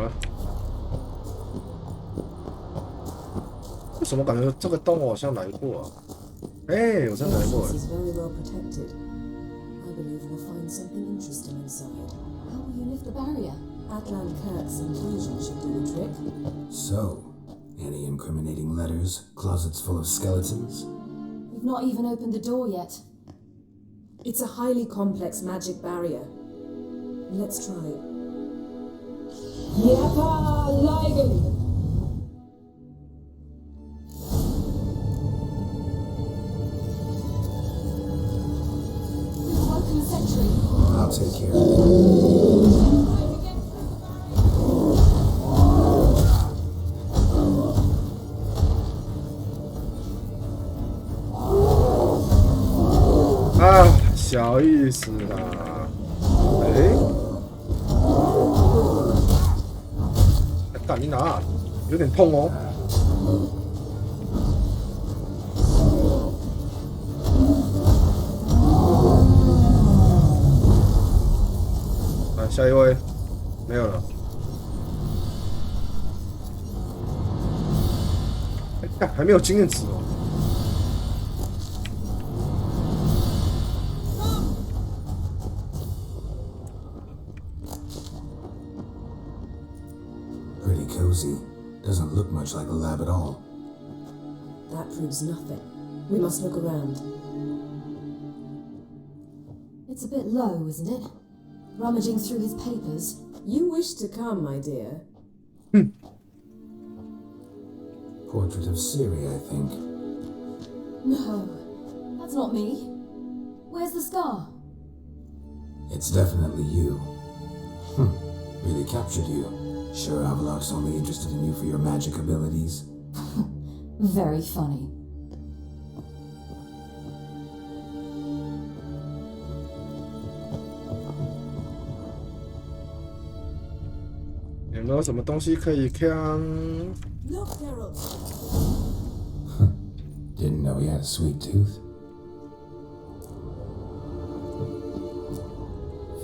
了。为什么感觉这个洞我好像来过啊？哎，我真的来过。So, any incriminating letters? Closets full of skeletons? We've not even opened the door yet. It's a highly complex magic barrier. Let's try it. We've woken the sentry. I'll take care of it. Ah, 小意思啦。干你哪？有点痛哦。来，下一位，没有了。干，还没有经验值哦。Cozy. Doesn't look much like a lab at all. That proves nothing. We must look around. It's a bit low, isn't it? Rummaging through his papers. You wish to come, my dear. Portrait of Siri, I think. No, that's not me. Where's the scar? It's definitely you. Really captured you. Sure Avalok's only interested in you for your magic abilities? Very funny. 有没有什么东西可以看？ Look, Geralt. Didn't know he had a sweet tooth.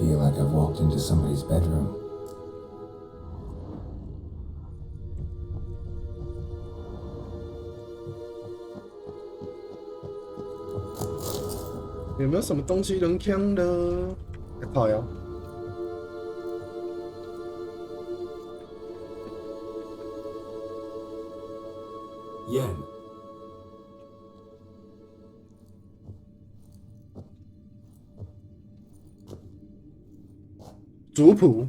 Feel like I've walked into somebody's bedroom. 有没有什么东西能看的？靠呀！Yen. 族谱。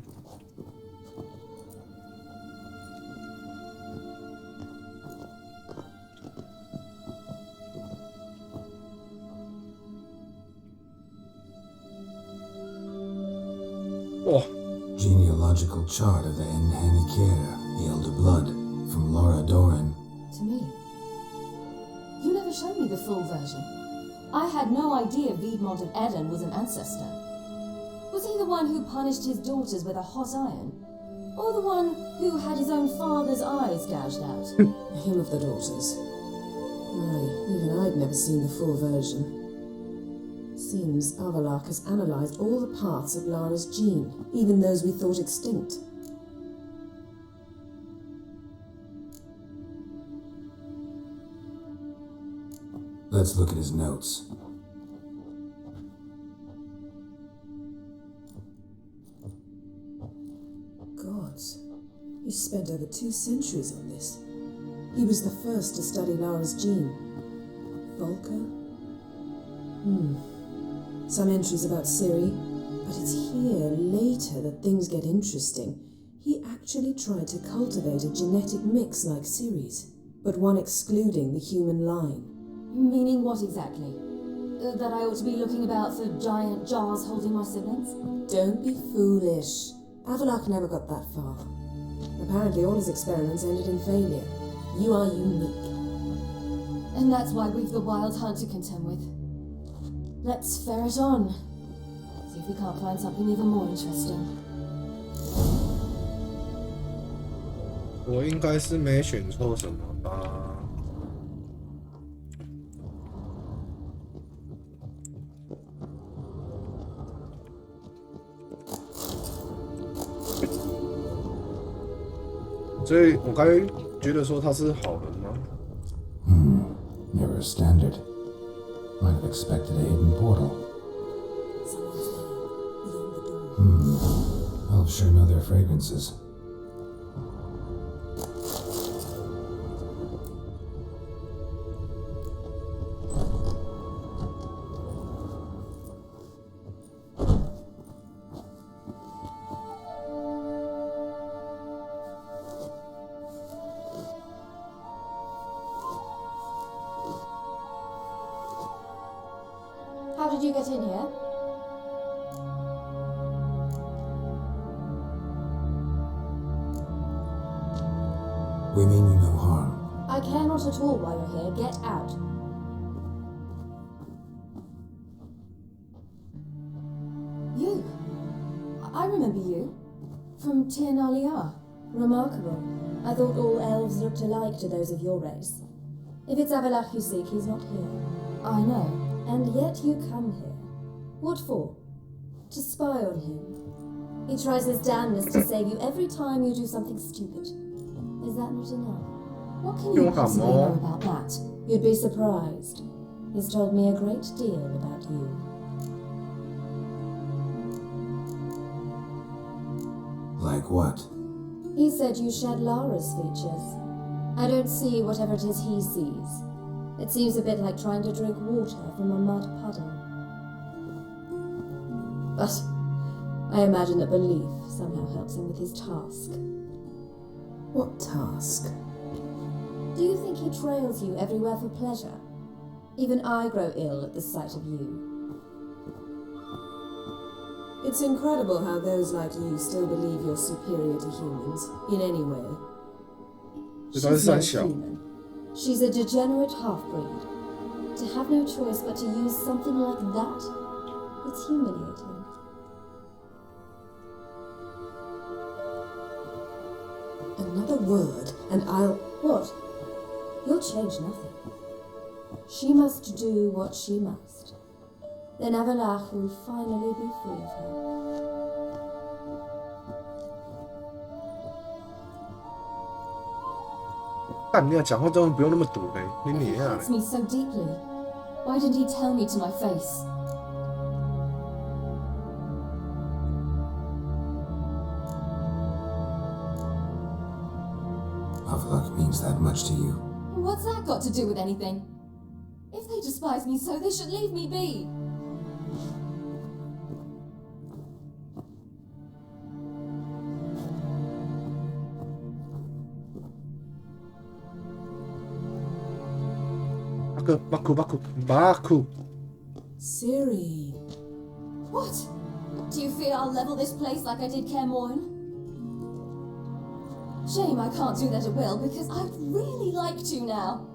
哦。 Genealogical chart of the Enhanikera, the Elder Blood, from Laura Doran. To me. You never showed me the full version. I had no idea Viedmont of Eden was an ancestor. Was he the one who punished his daughters with a hot iron? Or the one who had his own father's eyes gouged out? Him of the daughters. Why, even I'd never seen the full version. Seems Avalok has analysed all the parts of Lara's gene, even those we thought extinct. Let's look at his notes. Gods, he spent over 2 centuries on this. He was the first to study Lara's gene. Volker? Some entries about Siri, but it's here later that things get interesting. He actually tried to cultivate a genetic mix like Siri's, but one excluding the human line. Meaning what exactly? That I ought to be looking about for giant jars holding my siblings? Don't be foolish. Avalok never got that far. Apparently all his experiments ended in failure. You are unique. And that's why we've the wild hunt to contend with. Let's ferret on. See if we can't find something even more interesting. 我应该是没选错什么吧？所以我该觉得说他是好人吗？ Mirror standard. Might have expected a hidden portal. Someone's there, beyond the door. I'll sure know their fragrances. How did you get in here? We mean you no harm. I care not at all why you're here. Get out. You. I remember you. From Tirnalia. Remarkable. I thought all elves looked alike to those of your race. If it's Avalach you seek, he's not here. I know. And yet you come here. What for? To spy on him. He tries his damnedest to save you every time you do something stupid. Is that not enough? What can you possibly know about that? You'd be surprised. He's told me a great deal about you. Like what? He said you shared Lara's features. I don't see whatever it is he sees. It seems a bit like trying to drink water from a mud puddle. But I imagine that belief somehow helps him with his task. What task? Do you think he trails you everywhere for pleasure? Even I grow ill at the sight of you. It's incredible how those like you still believe you're superior to humans, in any way. She's no human. She's a degenerate half-breed. To have no choice but to use something like that, it's humiliating. Another word, and I'll... What? You'll change nothing. She must do what she must. Then Avalach will finally be free of her. It hurts me so deeply. Why didn't he tell me to my face? Avalok means that much to you. What's that got to do with anything? If they despise me so, they should leave me be. Baku. Siri. What? Do you fear I'll level this place like I did Kermoin? Shame I can't do that at will, because I'd really like to now.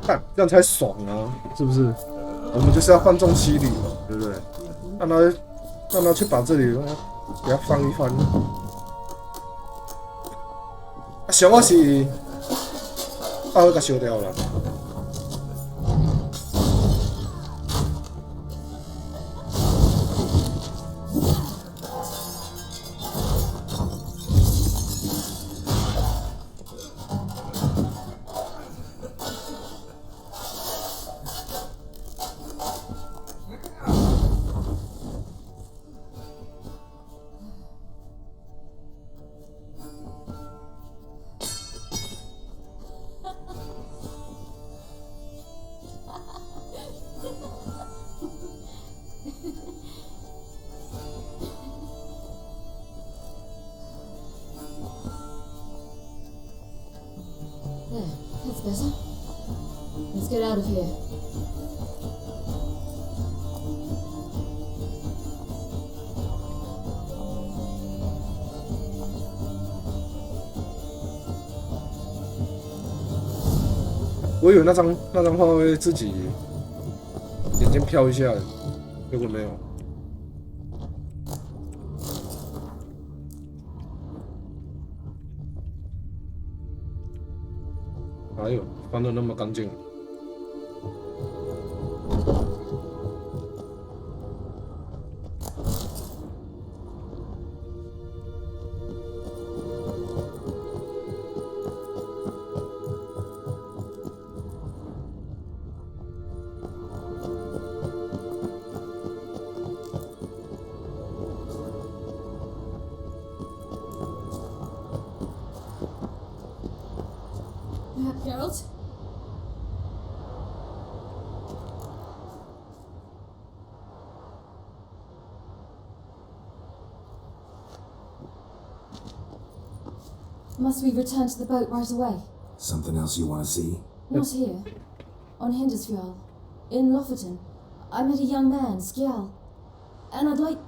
看这样才爽啊，是不是？我们就是要放纵欺凌嘛，对不对？让他去把这里给他翻一翻。啊，熊我是把它给烧掉了。There, that's better. Let's get out of here. "我以为那张画会自己眼睛飘一下，结果没有。哪有翻得那么干净？Geralt? Must we return to the boat right away? Something else you want to see? Not here. On Hindusfjall. In Lofoten. I met a young man, Skjal. And I'd like...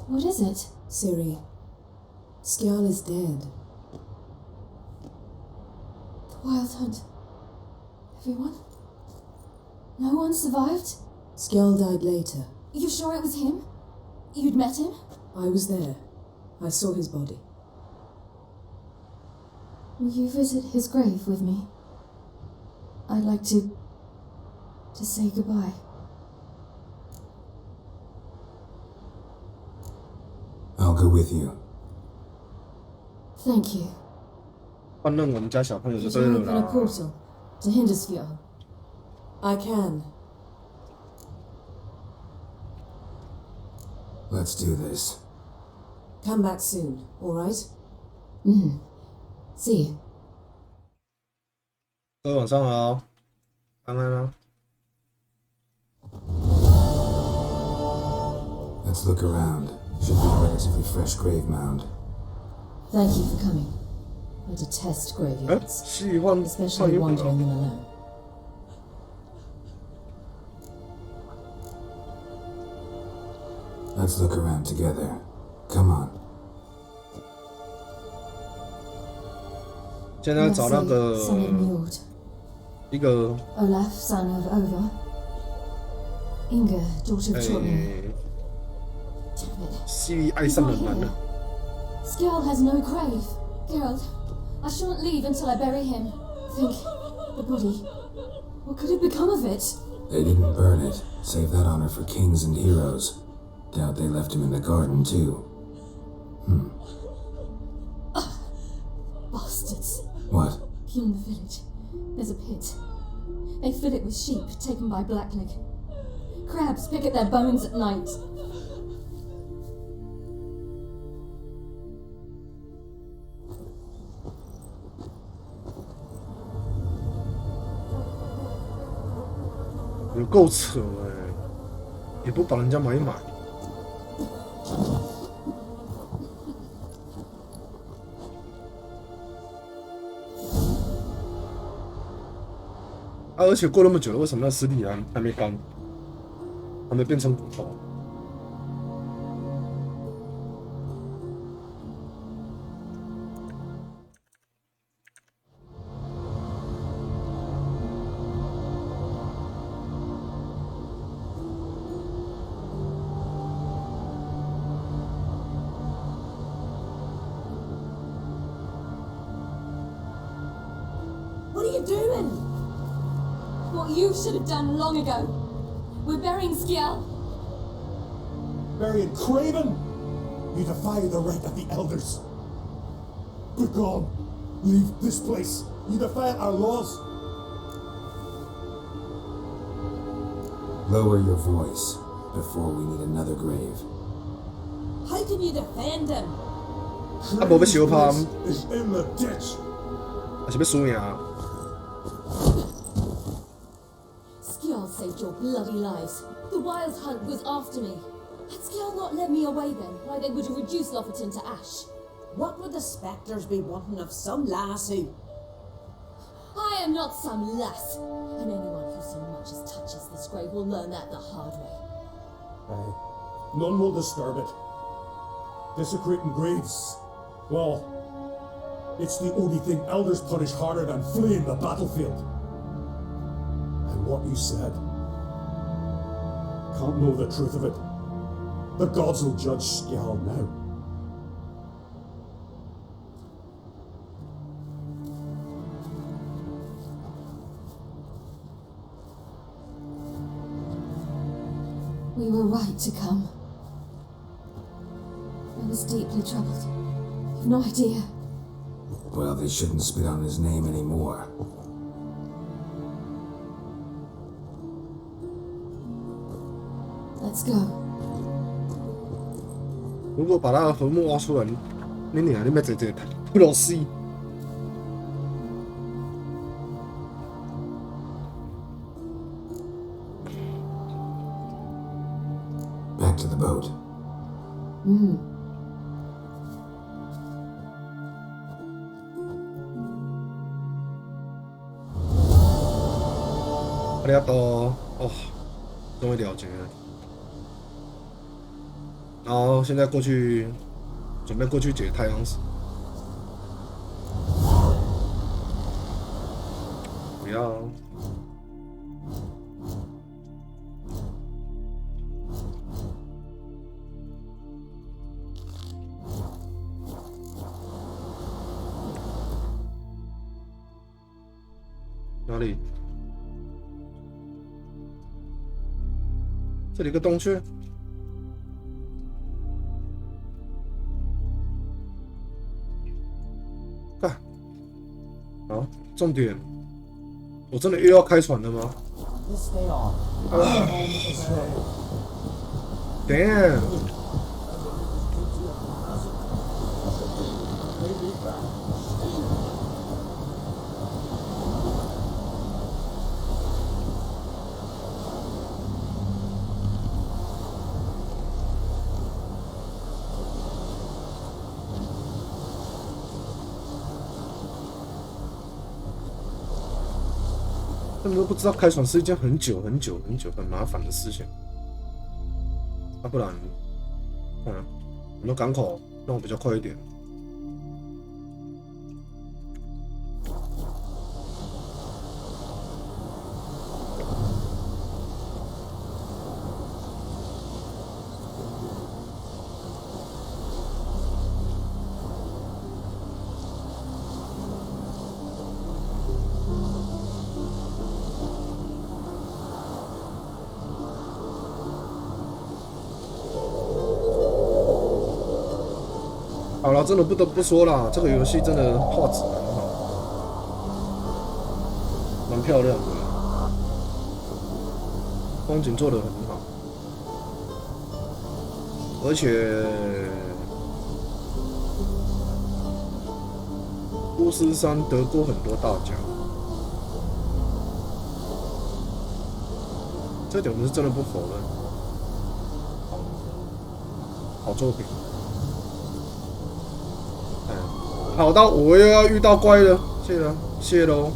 What is it? Ciri, Skjal is dead. The Wild Hunt. Everyone? No one survived? Skjal died later. You sure it was him? You'd met him? I was there. I saw his body. Will you visit his grave with me? I'd like to say goodbye. I'll go with you. Thank you. 放任我们家小朋友就 Could 对 you 了 open a 啦。 portal to Hindusfjall? I can. Let's do this. Come back soon, alright? See you. 各位晚上好，安安啊。Let's look around. Should be a relatively fresh grave mound. Thank you for coming. I detest 哎， graveyards, 戏换 especially 一部 wandering 了。 them alone. Let's look around together. Come on. 现在找那 Mercy, son of 个 Njord. 一个 Olaf, son of Over. Inga, daughter of Trotman. 诶， Damn it. 西里爱上的男人。 Skjal has no grave. Geralt, I shan't leave until I bury him. Think, the body. What could have become of it? They didn't burn it. Save that honor for kings and heroes. Doubt they left him in the garden, too. Bastards. What? Beyond the village, there's a pit. They fill it with sheep taken by Blackleg. Crabs pick at their bones at night.有够扯哎，也不把人家买一买。啊！而且过那么久了，为什么那尸体还没干，还没变成骨头？ What are you doing? What you should have done long ago. We're burying Skjal. Marion Craven! You defy the right of the elders. Begone! Leave this place! You defy our laws! Lower your voice before we need another grave. How can you defend him?无要相拍 Craven's place is in the ditch! 还是要输赢啊？ Skjal's saved your bloody lives. The Wild Hunt was after me. Had Skell not led me away then, why they would have reduced Lofferton to ash. What would the spectres be wanting of some lass who... I am not some lass, and anyone who so much as touches this grave will learn that the hard way. Aye. None will disturb it. Desecrating graves. Well, it's the only thing elders punish harder than fleeing the battlefield. And what you said. Can't know the truth of it. The gods will judge Skjal now. We were right to come. I was deeply troubled. You've no idea. Well, they shouldn't spit on his name anymore. Let's go. 如果把他的坟墓挖出来，你娘你们这不老死。Back to the boat.ありがとう。哦，终于了结了。然后现在过去，准备过去解太阳石。不要。哪里？这里有个洞穴。看，好，重点，我真的又要开船了吗 ？Damn！ 他们都不知道开船是一件很麻烦的事情。不然，很多港口让我比较快一点。好了，真的不得不说啦，这个游戏真的画质很好，蛮漂亮的，风景做得很好，而且巫师三得过很多大奖，这点我们是真的不否认。好作品。好到我又要遇到怪了，谢喽。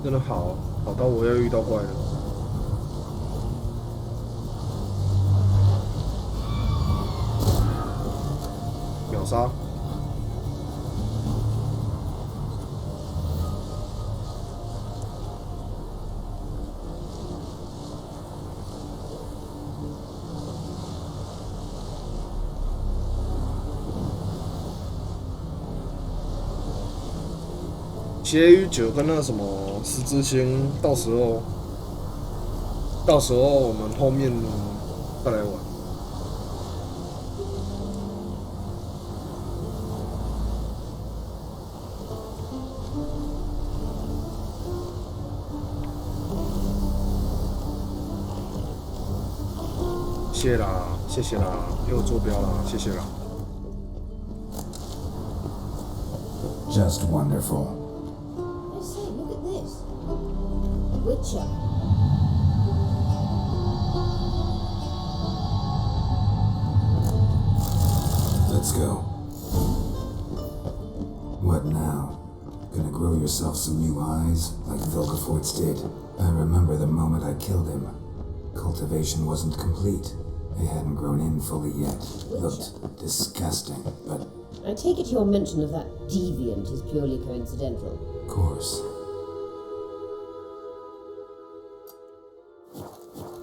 真的好到我要遇到怪了。秒杀。血与酒跟那什么十字星，到时候我们后面再来玩。谢啦，谢谢啦，给我坐标啦，谢谢啦。Just wonderful. I say, look at this. Witcher. Let's go. What now? Gonna grow yourself some new eyes, like Vilgefortz did? I remember the moment I killed him. Cultivation wasn't complete. They hadn't grown in fully yet. Looked disgusting, but... I take it your mention of that deviant is purely coincidental. of course.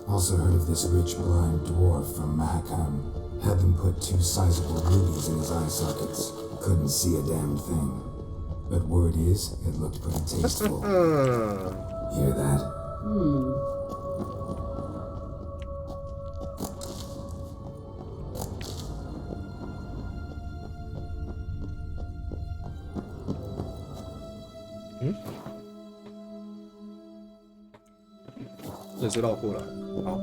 Also heard of this rich blind dwarf from Mahakam. Had them put 2 sizable rubies in his eye sockets. Couldn't see a damn thing. But word is, it looked pretty tasteful. Hear that?这是绕过来，好。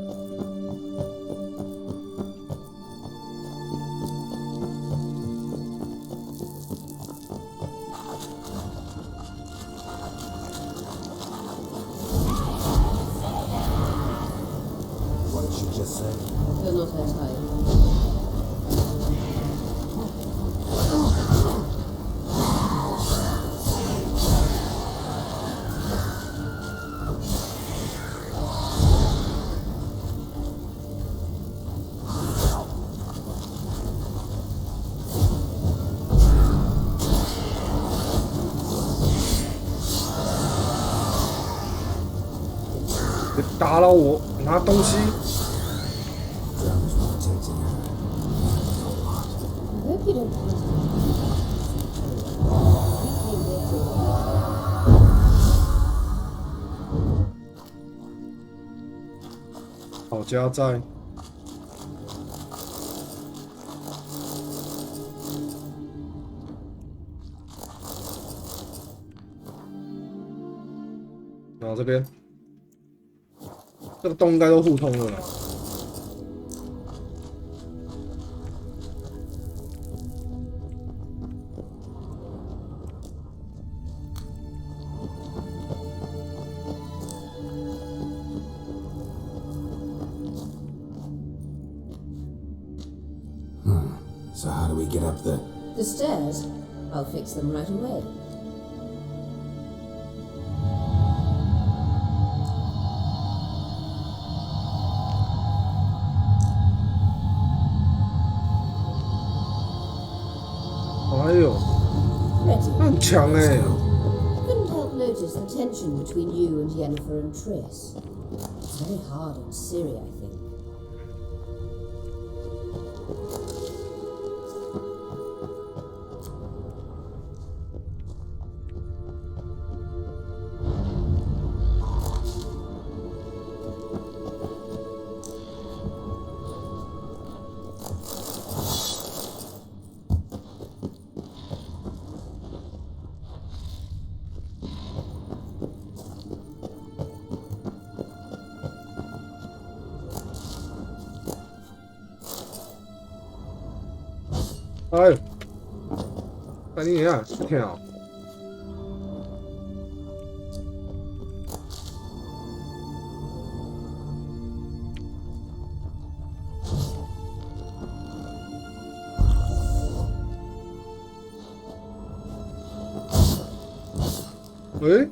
What did you just say? You're not her type.别打扰我，拿东西。 Drums were protecting her. I hope you don't pass me. 好家在。然后这边，这个洞应该都互通了啦。So how do we get up the... The stairs? I'll fix them right away. Ready. 很强哎。 Couldn't help notice the tension between you and Yennefer and Triss. It's very hard on Ciri, I think.哎呦，快点啊，跳！喂？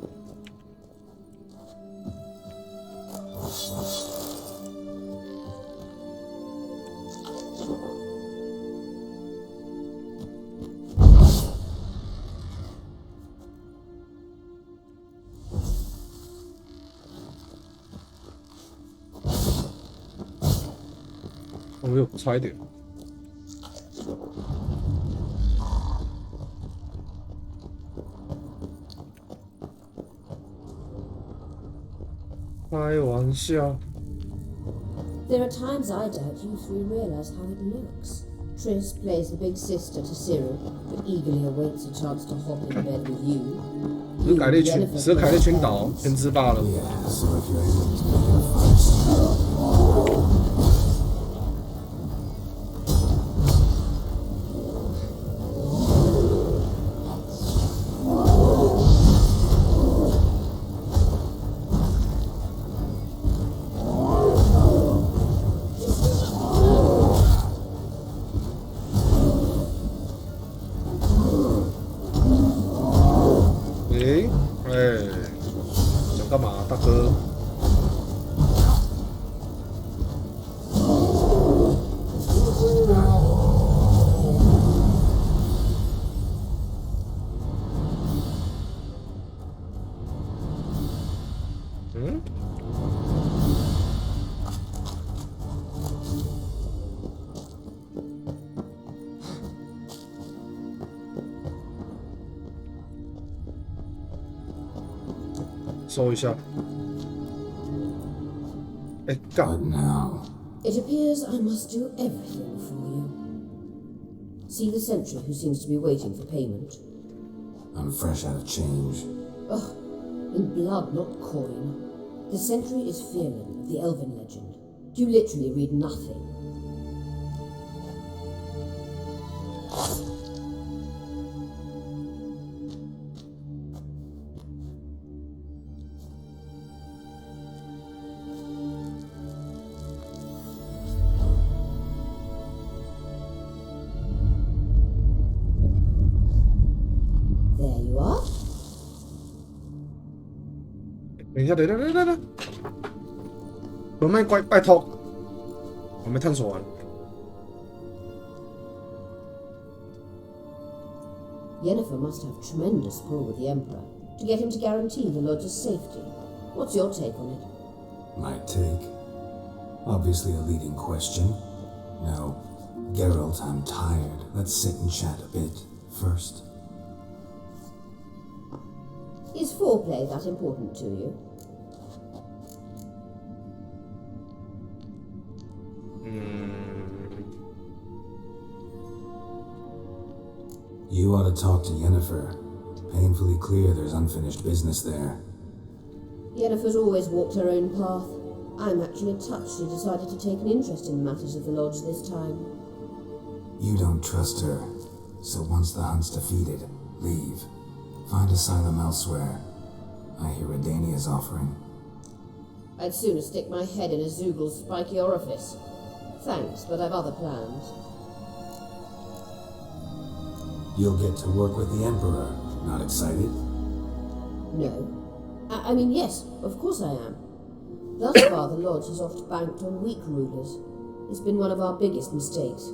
哦呦，差一点。开玩笑。 There are times I doubt you three realize how it looks. Triss plays the big sister to Ciri, but eagerly awaits a chance to hop in bed with you. 只是凯利群岛天之罢了。 Yeah, so if you're able to make a fight... 收一下。哎，干！ But now, It appears I must do everything for you. See the sentry who seems to be waiting for payment. I'm fresh out of change. Ugh, in blood, not coin. The sentry is Fearlan of the Elven legend. You literally read nothing. There you are. 等一下，等，轮麦乖，拜托，我没探索完。 Yennefer must have tremendous pull with the Emperor to get him to guarantee the Lodge's safety. What's your take on it? My take? Obviously a leading question. No. Geralt, I'm tired. Let's sit and chat a bit first. Is foreplay that important to you? You ought to talk to Yennefer. Painfully clear there's unfinished business there. Yennefer's always walked her own path. I'm actually touched she decided to take an interest in matters of the Lodge this time. You don't trust her. So once the hunt's defeated, leave. Find asylum elsewhere. I hear Redania's offering. I'd sooner stick my head in a Zoogl's spiky orifice. Thanks, but I've other plans. You'll get to work with the Emperor. Not excited? No. I mean, yes, of course I am. Thus far, the Lodge has oft banked on weak rulers. It's been one of our biggest mistakes.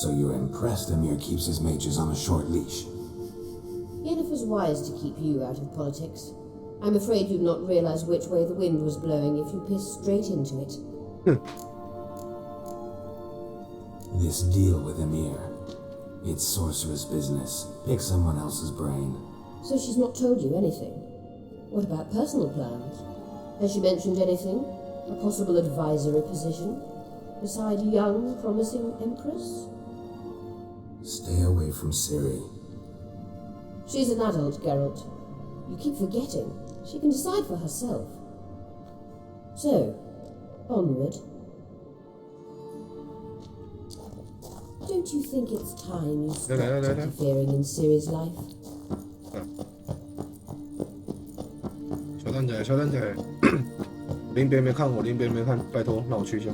So you're impressed Emir keeps his mages on a short leash? Yennefer's wise to keep you out of politics. I'm afraid you'd not realize which way the wind was blowing if you pissed straight into it. This deal with Emir. It's sorceress business. Pick someone else's brain. So she's not told you anything? What about personal plans? Has she mentioned anything? A possible advisory position? Beside a young, promising empress? Stay away from Ciri. She's an adult, Geralt. You keep forgetting. She can decide for herself. So, onward. Don't you think it's time you stopped interfering in Ciri's life? 小蛋仔，林别没看我，林别没看，拜托，让我去一下，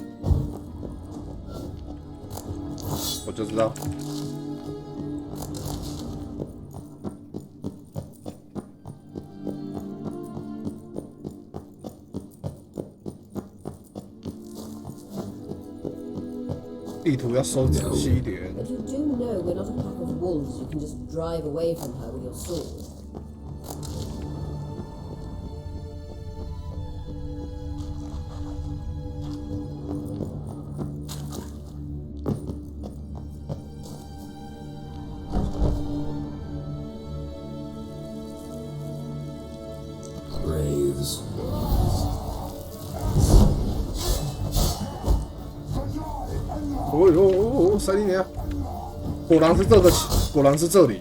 我就知道。地图要收仔细一点。 But you do know we're not a pack of wolves you can just drive away from her with your sword. Graves. 哦呦，塞利尼亚，果然是这个，果然是这里。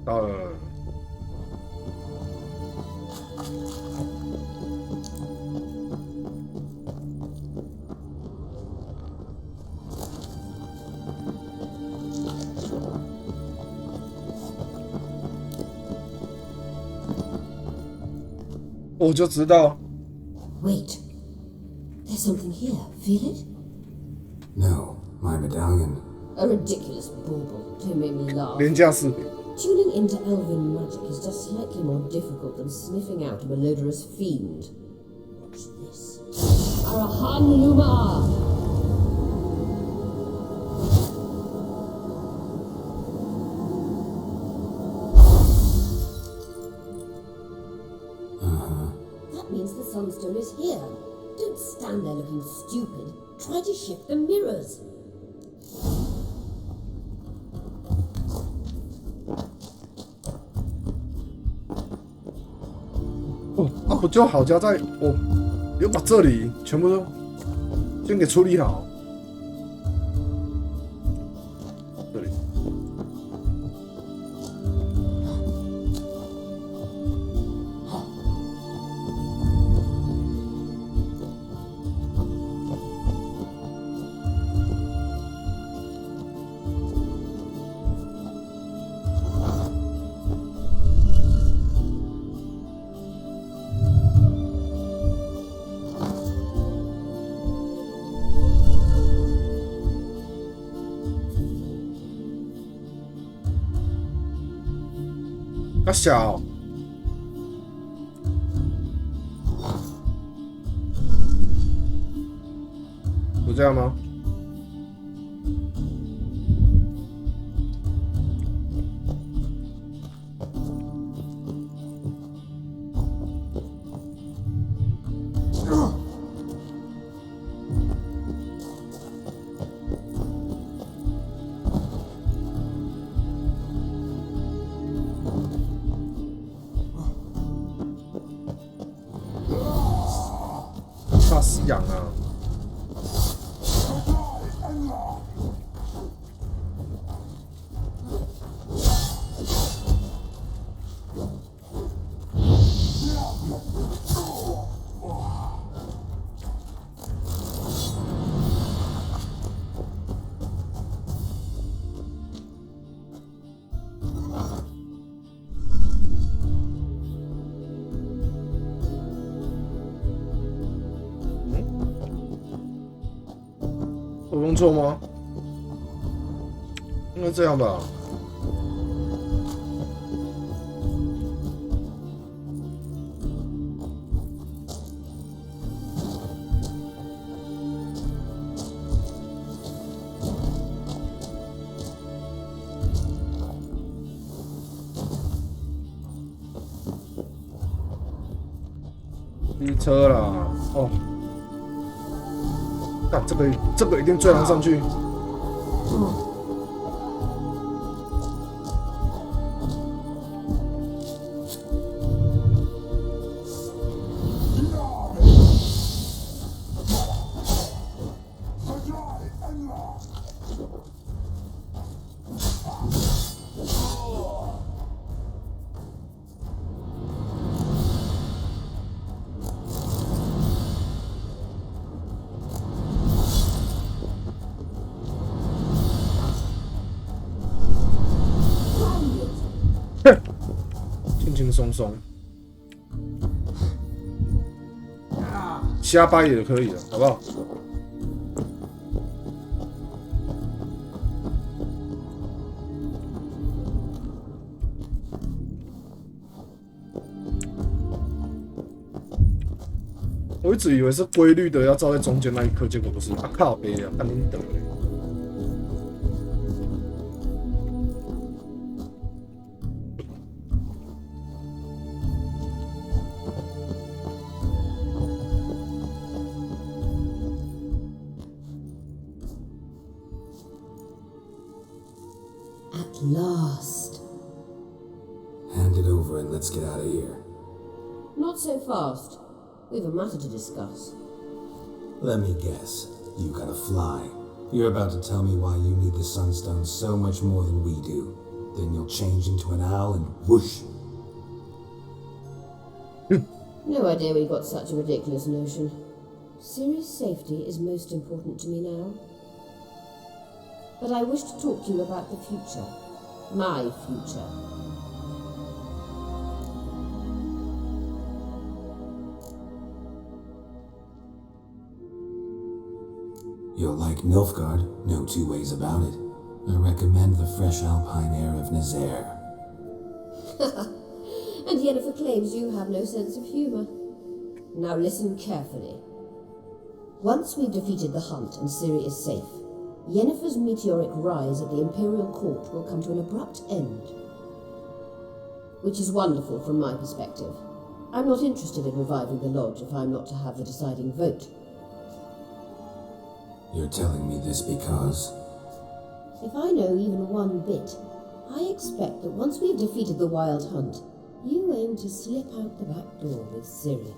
到了，我就知道。 Wait. There's something here. Feel it? No, my medallion. A ridiculous bauble. Don't make me laugh. 廉价饰品。 Tuning into elven magic is just slightly more difficult than sniffing out a malodorous fiend. Watch this. Arahanluma. That means the Sunstone is here. Don't stand there looking stupid. Try to shift the mirrors. 我就好加在我有把这里全部都先给处理好。这里。小，有这样吗？怕死痒啊！有用错吗？应该这样吧。晕车啦！哦。干这个一定最难上去。轻轻松松，瞎掰也可以了，好不好？我一直以为是规律的，要照在中间那一颗，结果不是。啊靠北啊，干你等嘞！ At last. Hand it over and let's get out of here. Not so fast. We've a matter to discuss. Let me guess. You gotta fly. You're about to tell me why you need the Sunstone so much more than we do. Then you'll change into an owl and whoosh. No idea where you got such a ridiculous notion. Siri's safety is most important to me now. But I wish to talk to you about the future. My future. You'll like Nilfgaard, no two ways about it. I recommend the fresh alpine air of Nazaire. And Yennefer claims you have no sense of humour. Now listen carefully. Once we've defeated the Hunt and Ciri is safe, Yennefer's meteoric rise at the Imperial Court will come to an abrupt end. Which is wonderful from my perspective. I'm not interested in reviving the Lodge if I'm not to have the deciding vote. You're telling me this because... If I know even one bit, I expect that once we've defeated the Wild Hunt, you aim to slip out the back door with Ciri.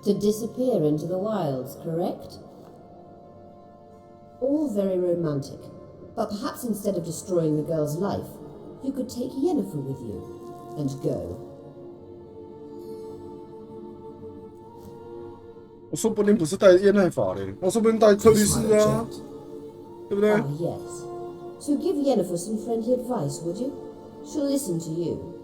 To disappear into the wilds, correct? All very romantic, but perhaps instead of destroying the girl's life, you could take Yennefer with you, and go. 我说不定不是带燕奈法嘞，我说不定带克里斯啊，对不对？ Ah, yes. So give Yennefer some friendly advice, would you? She'll listen to you.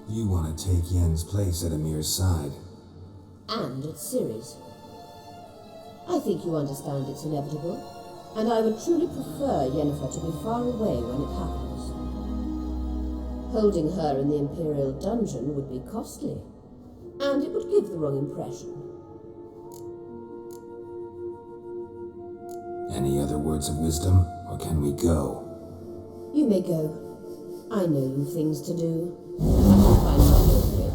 You want to take Yen's place at Amir's side. And at Ciri's. I think you understand it's inevitable, and I would truly prefer Yennefer to be far away when it happens. Holding her in the Imperial dungeon would be costly, and it would give the wrong impression. Any other words of wisdom, or can we go? You may go. I know things to do. I can find my own way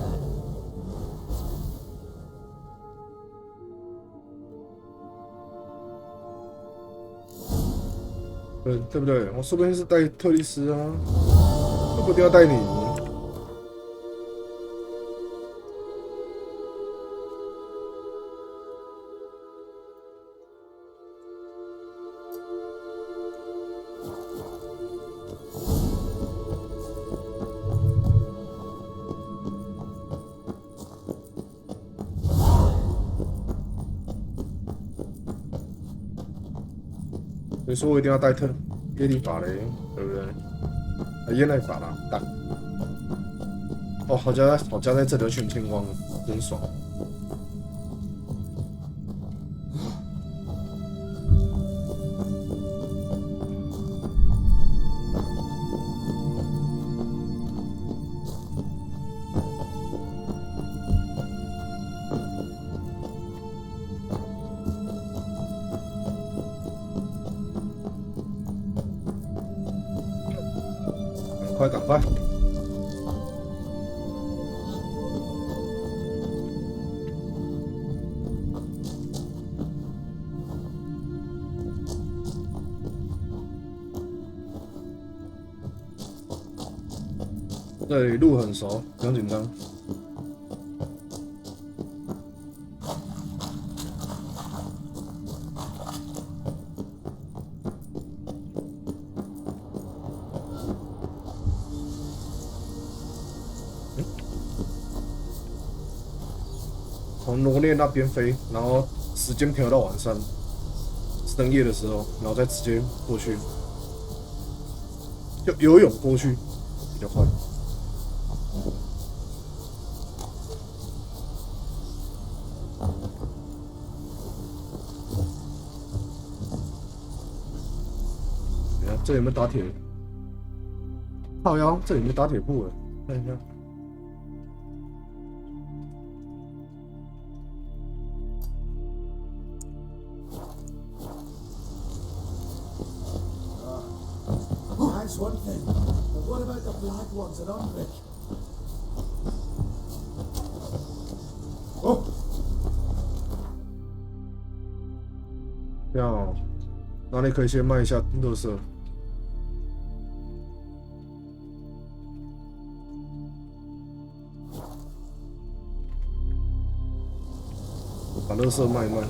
back. 对不对？我说不定是带特丽斯啊，我不一定要带你。所以说我一定要带耶利法雷，对不对？耶奈法啦，蛋。哦，好家在这里有全天光，真爽。赶快！这里路很熟，不用紧张。从罗列那边飞，然后时间调到晚上深夜的时候，然后再直接过去，就游泳过去比较快。你看这有没有打铁？靠腰，这里没打铁铺了，看一下。That's one thing. But what about the black ones at Unpick? Oh! 这样哦，哪里可以先卖一下垃圾？把垃圾卖一卖。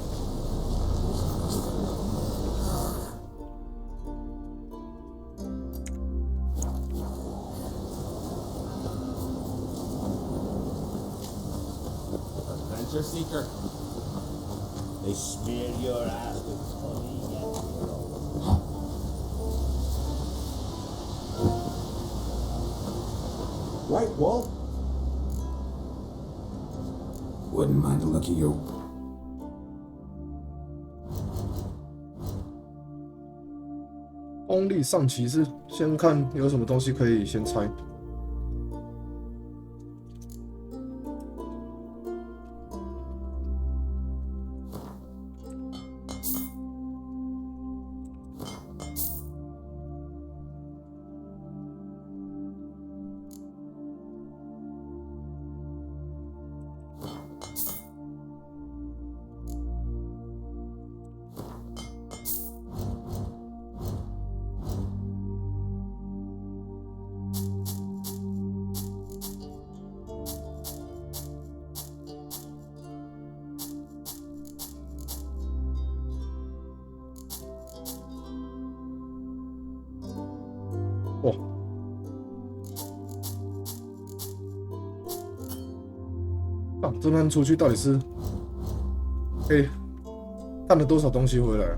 Adventure seeker. They smear your ass with honey and hero. Right, Walt? Wouldn't mind a look at your... 功力上骑士，先看有什么东西可以先拆。哇！啊，这趟出去到底是带了多少东西回来啊？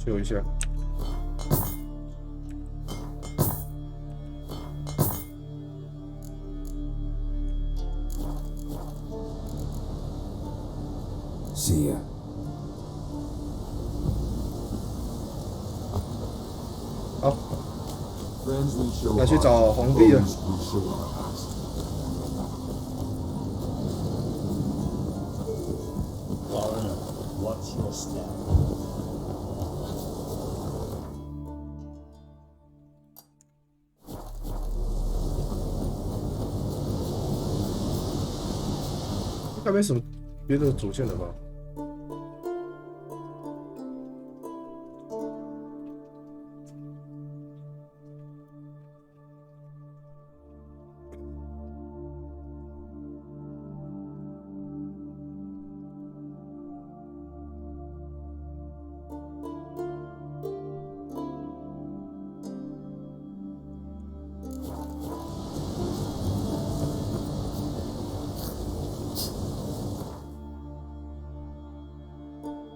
救一下。See ya. 好，要去找皇帝了。Foreigner, what's your step? 应该没什么别的主线了吧？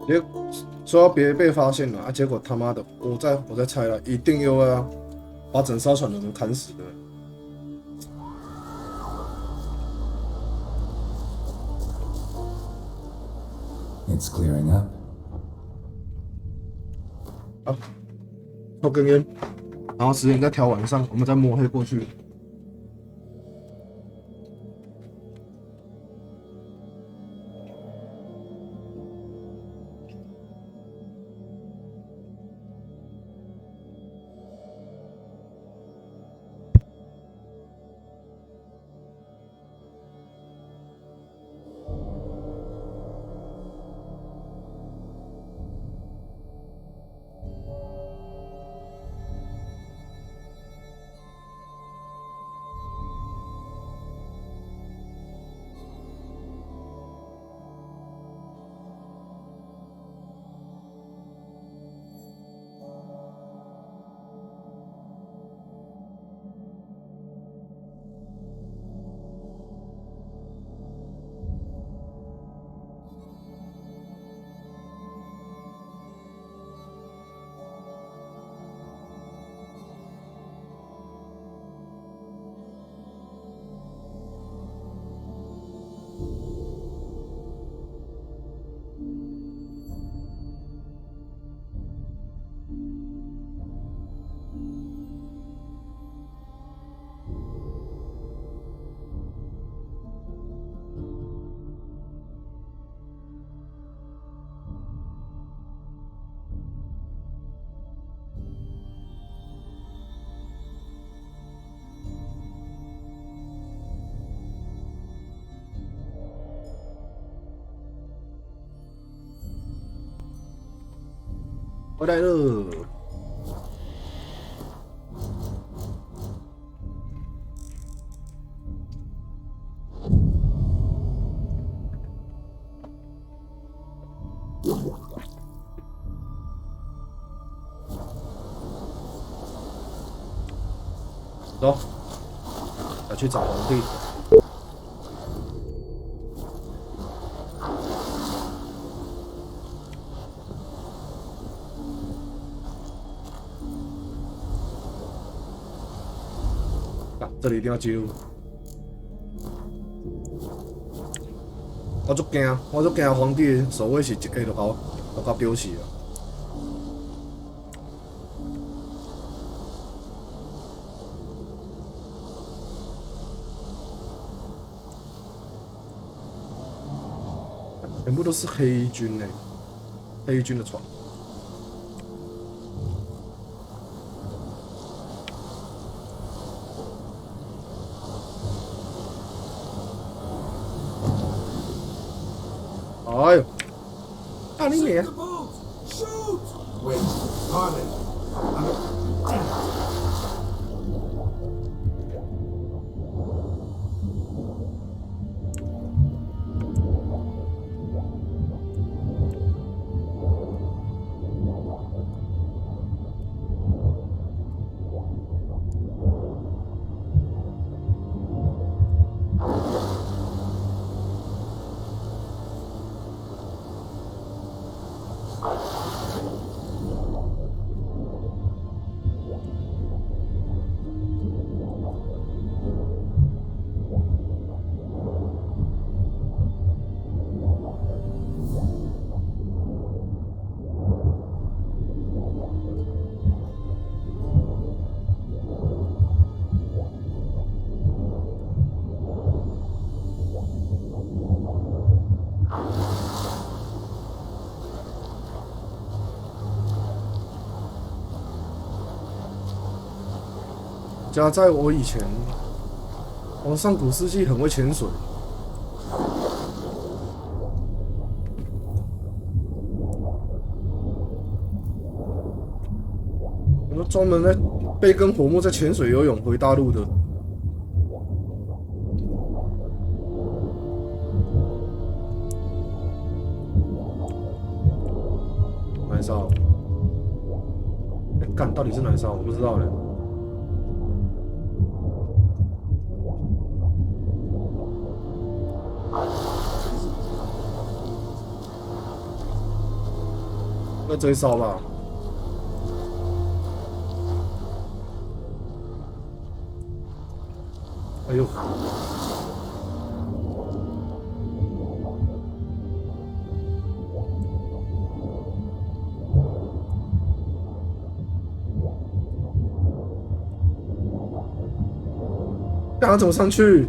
别说要别被发现了啊！结果他妈的，我在猜了，一定又要把整艘船的人砍死的。It's clearing up. 好，抽根烟，然后时间再调晚上，我们再摸黑过去。回来了。走，要去找皇帝。这里一定要记录。我足惊皇帝的守卫是一下就搞丢死了。全部都是黑军欸，黑军的船。哎呦，啊你娘！ Wait, pardon. 啊家在我以前，上古世纪很会潜水。我们专门在背根火木在潜水游泳回大陆的。哪一艘？干，到底是哪一艘？我不知道嘞。那这一艘吧。哎呦！干他怎么上去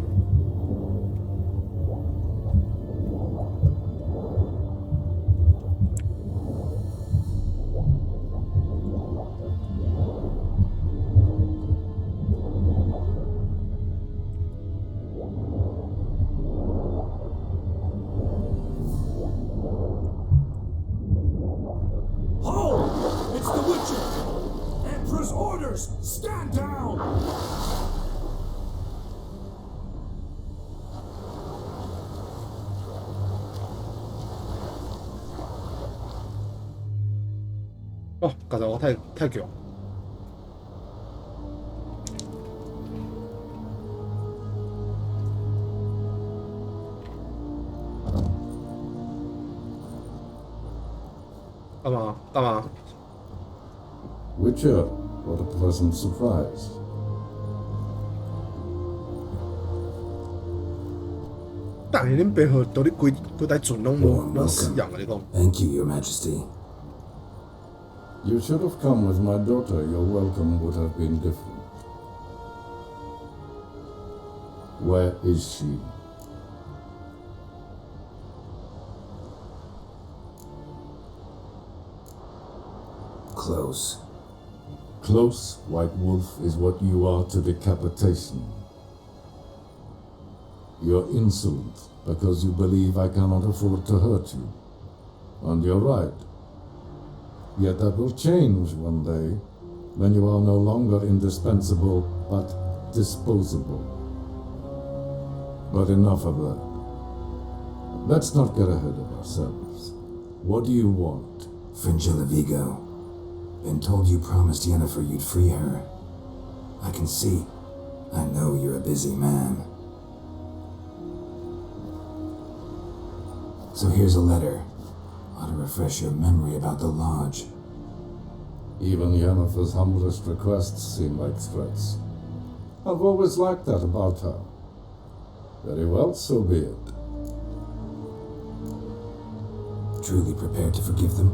？Stand down! 哦，搞得我太久。干嘛 Witcher, what a pleasant surprise. 但是恁背后到底几台船拢无死人啊？你讲？ Thank you, Your Majesty. You should have come with my daughter. Your welcome would have been different. Where is she? Close. Close, White Wolf, is what you are to decapitation. You're insolent because you believe I cannot afford to hurt you. And you're right. Yet that will change one day, when you are no longer indispensable, but disposable. But enough of that. Let's not get ahead of ourselves. What do you want? Fringilla Vigo. Been told you promised Yennefer you'd free her. I can see. I know you're a busy man. So here's a letter. Ought to refresh your memory about the Lodge. Even Yennefer's humblest requests seem like threats. I've always liked that about her. Very well, so be it. Truly prepared to forgive them?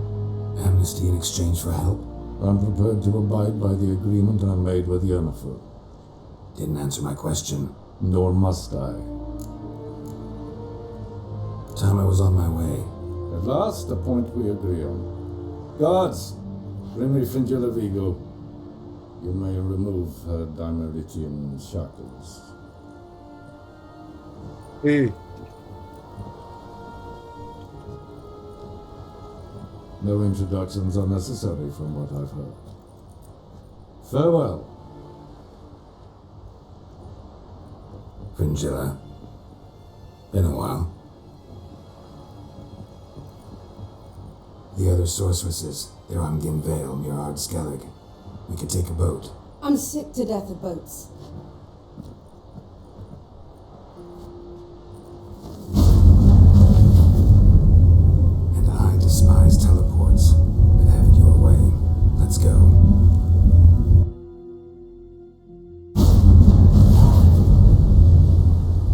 Amnesty in exchange for help? I'm prepared to abide by the agreement I made with Yennefer. Didn't answer my question. Nor must I. Time I was on my way. At last, a point we agree on. Guards, bring me Fringilla Vigo. You may remove her Dimeritian shackles. Hey. No introductions are necessary from what I've heard. Farewell. Fringilla. Been a while. The other sorceresses, they're on Ginvale near Ard-Skellig. We could take a boat. I'm sick to death of boats. And I despise teleports. But have it your way. Let's go.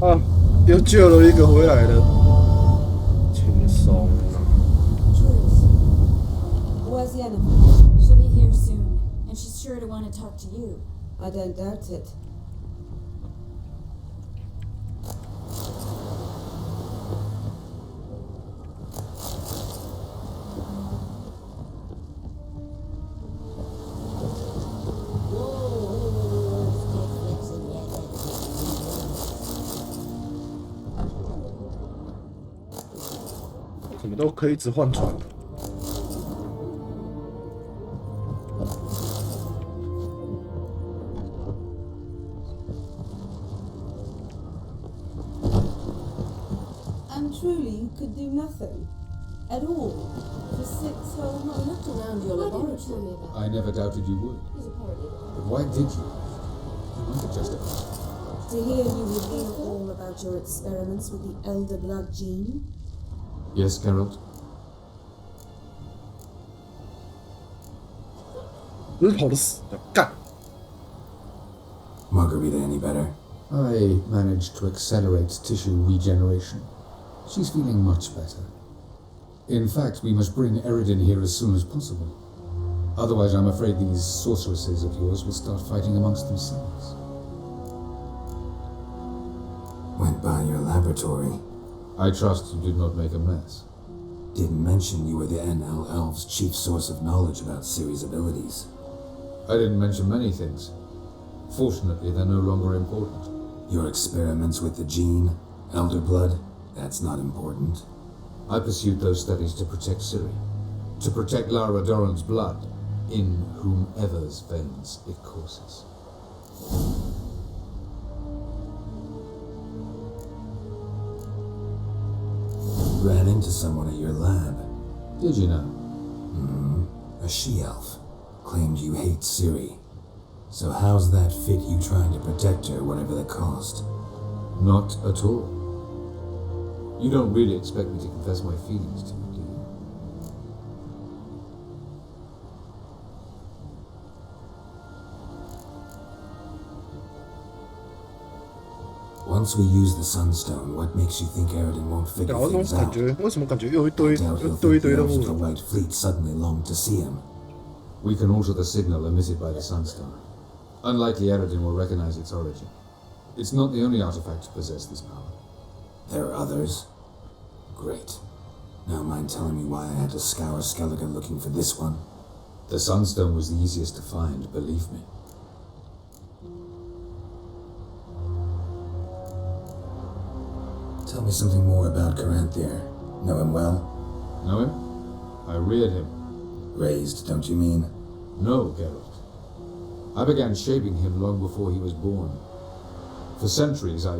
Ah, 又救了一个回来了，轻松啊。Where's Yennefer? She'll be here soon, and she's sure to want to talk to you. I don't doubt it. 么都可以一直换船。And truly, you could do nothing at all for 6 whole months. I looked around your Why didn't you laboratory. tell me about I never doubted you would. He's apparently But why did you? You might have just... To hear you reveal all about your experiments with the elder blood gene. Yes, Geralt? 不是跑得死的，干！ Margarita any better? I managed to accelerate tissue regeneration. She's feeling much better. In fact, we must bring Eredin here as soon as possible. Otherwise, I'm afraid these sorceresses of yours will start fighting amongst themselves. Went by your laboratory. I trust you did not make a mess. Didn't mention you were the NL Elves' chief source of knowledge about Ciri's abilities. I didn't mention many things. Fortunately, they're no longer important. Your experiments with the gene, Elder Blood, that's not important. I pursued those studies to protect Ciri. To protect Lara Doran's blood, in whomever's veins it courses. Ran into someone at your lab. Did you know? A she-elf. Claimed you hate Ciri. So how's that fit you trying to protect her, whatever the cost? Not at all. You don't really expect me to confess my feelings to you, do you? Once we use the Sunstone, what makes you think Eredin won't figure 然后这种 things 感 out? 觉，为什么感觉又一堆 Doubt 又 he'll 堆一 think 堆 the 任 elves of the 务？ White Fleet suddenly longed to see him. We can alter the signal emitted by the Sunstone. Unlikely Eredin will recognize its origin. It's not the only artifact to possess this power. There are others? Great. Now mind telling me why I had to scour Skellige looking for this one? The Sunstone was the easiest to find, believe me. Tell me something more about Caranthir. Know him well? Know him? I reared him. Raised, don't you mean? No, Geralt. I began shaping him long before he was born. For centuries, I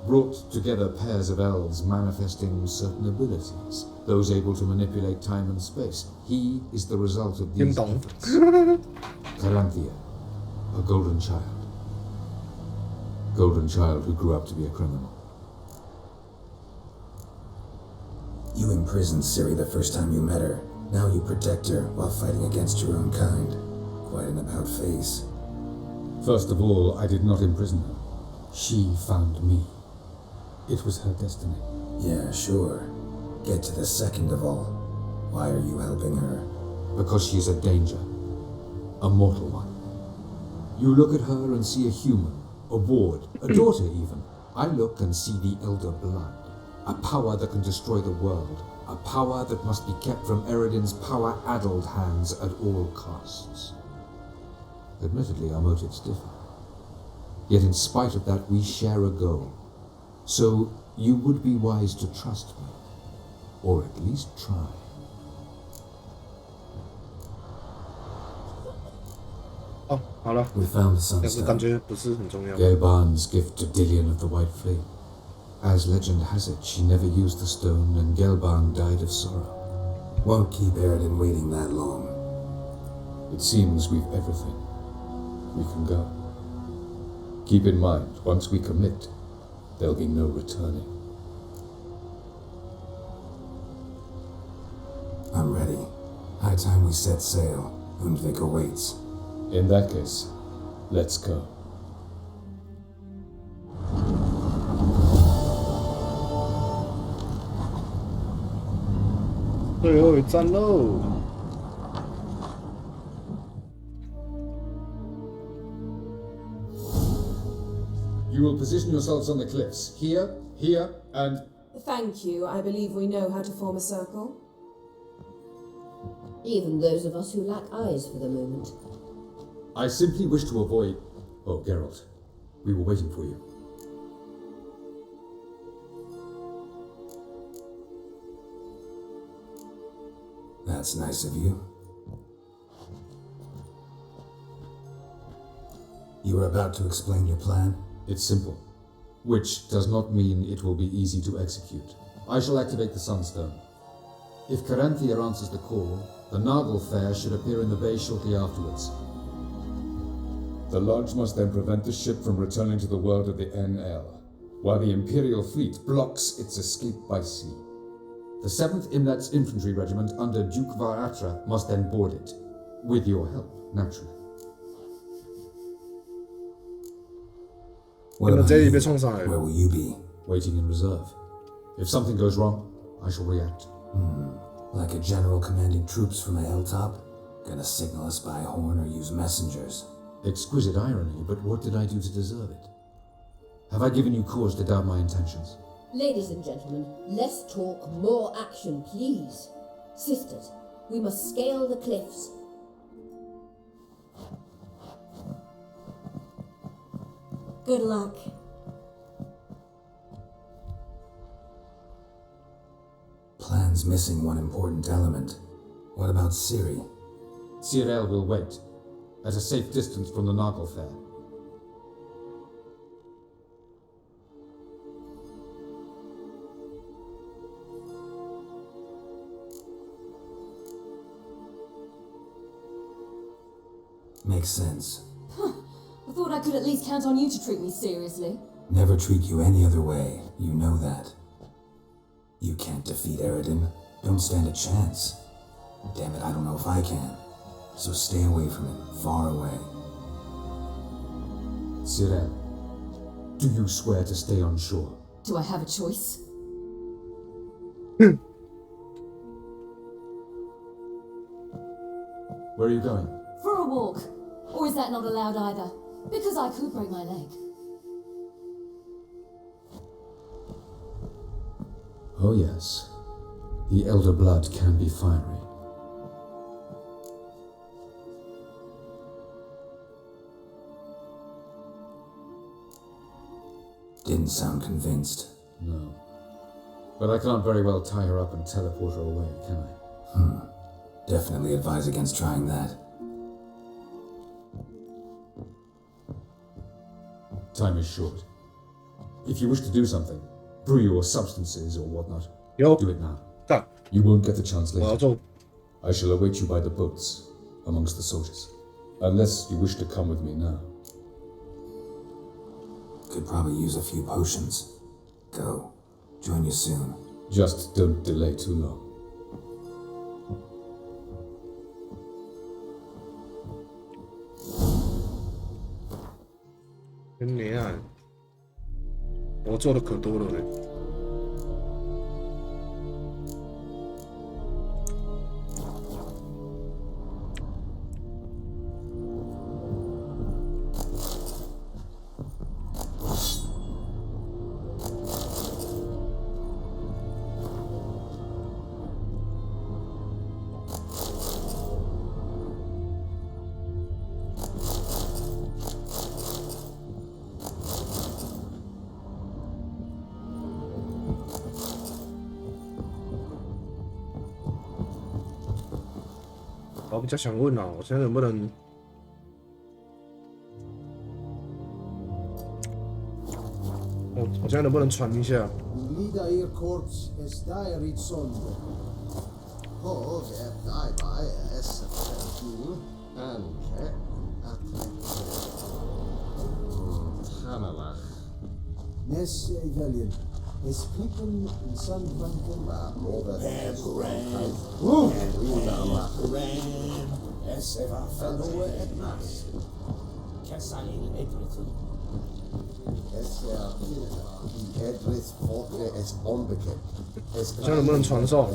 brought together pairs of elves manifesting certain abilities, those able to manipulate time and space. He is the result of these efforts. Caranthir, a golden child. Golden child who grew up to be a criminal. You imprisoned Ciri the first time you met her. Now you protect her while fighting against your own kind. Quite an about-face. First of all, I did not imprison her. She found me. It was her destiny. Yeah, sure. Get to the second of all. Why are you helping her? Because she's a danger. A mortal one. You look at her and see a human, a ward, a daughter even. I look and see the Elder Blood. A power that can destroy the world. A power that must be kept from Eredin's power-addled hands at all costs. Admittedly, our motives differ. Yet in spite of that, we share a goal. So, you would be wise to trust me. Or at least try. Oh, 好了， We found the 但是感 Sunstone. 觉不是很重要。 Gelban's gift to Dillion of the White Fleet. As legend has it, she never used the stone, and Gelban died of sorrow. Won't keep Eredin waiting that long. It seems we've everything. We can go. Keep in mind, once we commit, there'll be no returning. I'm ready. High time we set sail. Hundvik awaits. In that case, let's go. 最后一站喽！ You will position yourselves on the cliffs. Here, here, and... Thank you. I believe we know how to form a circle. Even those of us who lack eyes for the moment. I simply wish to avoid... Oh, Geralt. We were waiting for you. That's nice of you. You were about to explain your plan? It's simple, which does not mean it will be easy to execute. I shall activate the Sunstone. If Caranthea answers the call, the Nargle Fair should appear in the bay shortly afterwards. The Lodge must then prevent the ship from returning to the world of the NL, while the Imperial fleet blocks its escape by sea. The 7th Imlet's Infantry Regiment under Duke Varatra must then board it, with your help, naturally. What about这里 you? 被冲上来 Where 了。 will you be? Waiting in reserve. If something goes wrong, I shall react. Like a general commanding troops from a hilltop? Gonna signal us by horn or use messengers? Exquisite irony, but what did I do to deserve it? Have I given you cause to doubt my intentions? Ladies and gentlemen, less talk, more action, please. Sisters, we must scale the cliffs. Good luck. Plan's missing one important element. What about Ciri? Cyril will wait, at a safe distance from the Nargle Fair. Makes sense. I thought I could at least count on you to treat me seriously. Never treat you any other way. You know that. You can't defeat Eridan. Don't stand a chance. Damn it, I don't know if I can. So stay away from him. Far away. Cyril, do you swear to stay on shore? Do I have a choice? Where are you going? For a walk. Or is that not allowed either? Because I could break my leg. Oh yes, the Elder Blood can be fiery. Didn't sound convinced. No. But I can't very well tie her up and teleport her away, can I? Definitely advise against trying that. Time is short. If you wish to do something, brew your substances or whatnot, Yo, do it now. 干， You won't get the chance 我要 later. 做。 I shall await you by the boats, amongst the soldiers. Unless you wish to come with me now. Could probably use a few potions. Go. Join you soon. Just don't delay too long. 跟你啊，我做的可多了嘞。我比较想问啊，我现在能不能我现在能不能传一下？ Lida ir korts es dairit sonde. Ho get die by es you and at Hanalach. Nes veljen. Es klippen in sandbanken var over. Es var fellow et nas. Kassail edritu. Es Edris Folke es unbekannt. Es 好像能不能传送？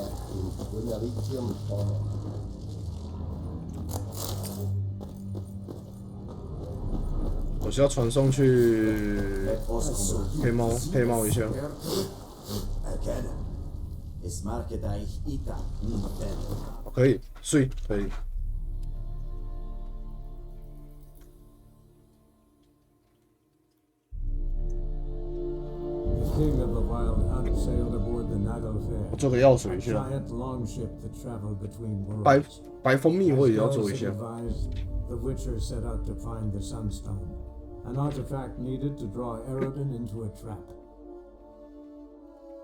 我需要传送去配帽一下。 Es marke da ich ita. 可以，睡可以。 The king of the wild hunt sailed aboard the Nago 我 Fair, 做个药水 a 一下， giant longship that traveled between 白 worlds. 白蜂蜜我 As 也要做一 Gels 下 had。advised, the Witcher set out to find the Sunstone, an artifact needed to draw Erebin into a trap.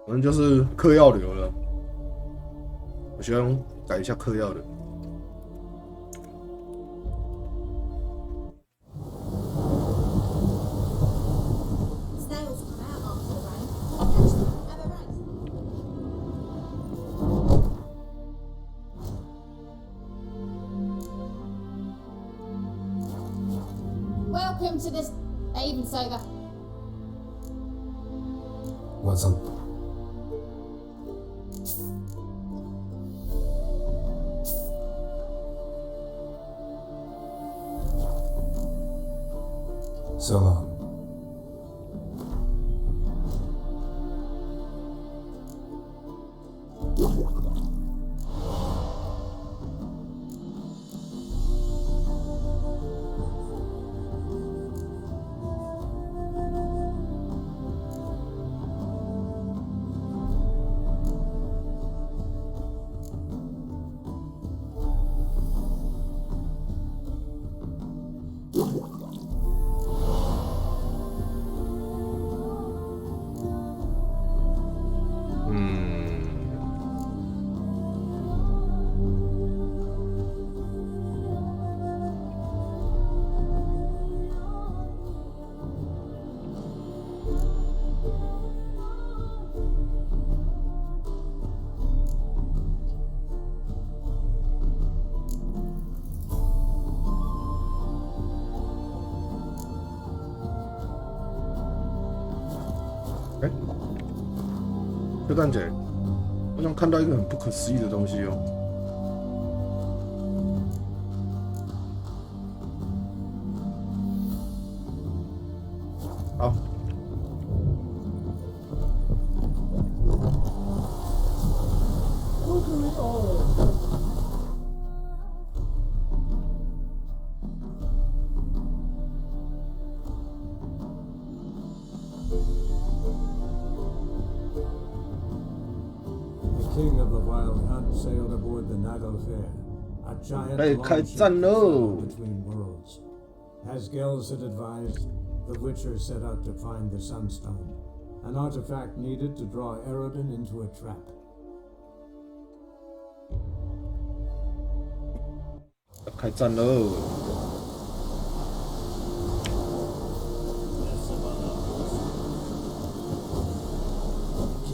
反正就是嗑药流了，我希望改一下嗑药的。Snails come out after the rain. Catch them, have a race. Welcome to this Havensover. What's up? So long.就蛋姐，我想看到一个很不可思议的东西哦。好， The king of the wild hunt sailed aboard the Nago Fair, a giant 可以开 longship 战 that 喽！ traveled between worlds. As Gels had advised, the Witcher set out to find the Sunstone, an artifact needed to draw Erebin into a trap. 要开战喽！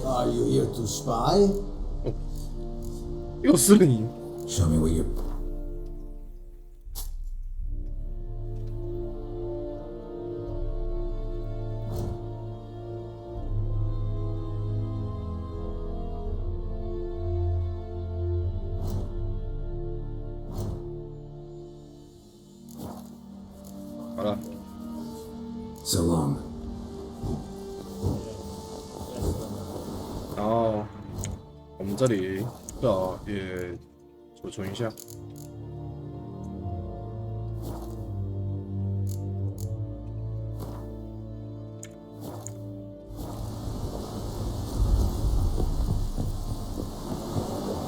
Are you here to spy? 又是你， Show me what you. So long. 然后我们这里最好也储存一下。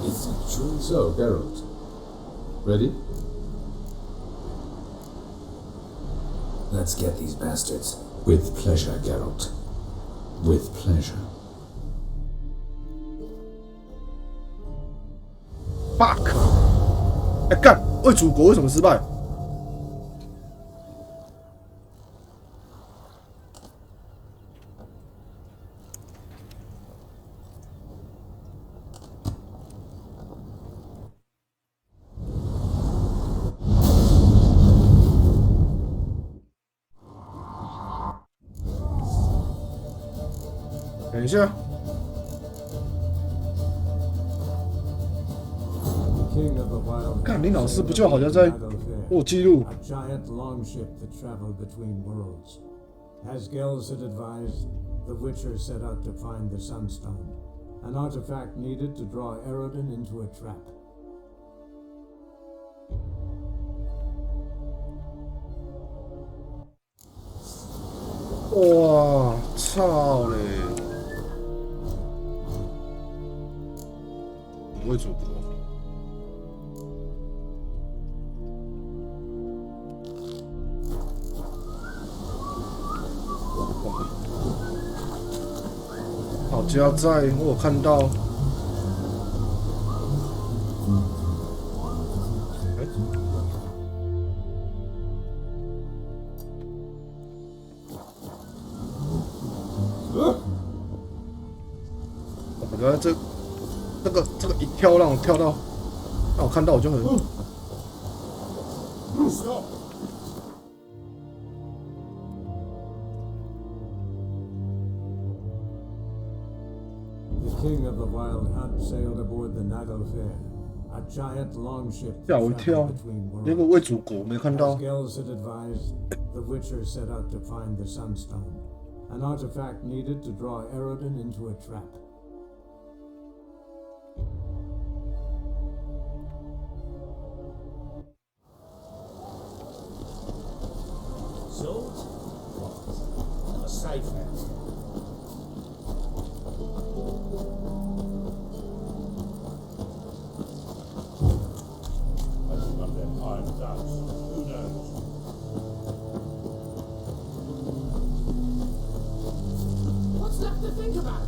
It's true. So, Geralt. Ready? Let's get these bastards. With pleasure, Geralt. With pleasure. Fuck！ 哎干，为祖国为什么失败？等一下， King of the wild 干 hunt 你老师 sailed 不就好像 aboard 在 the Nago Fair, 过记录？ a giant longship that traveled between worlds. As Gels had advised, the Witcher set out to find the Sunstone, an artifact needed to draw Erebin into a trap. 哇，操嘞！为祖国。好家在，我有看到。我觉得这个一跳让我跳到，让我看到我就很。The king of the wild hunt sailed aboard the Nago Fair, a giant longship 吓我一跳，那个为祖国没看到。 As Gels had advised, the Witcher set out to find the Sunstone, an artifact needed to draw Erodin into a trap. So, what? A cipher. I think I'm them iron doubts. Who knows? What's left to think about?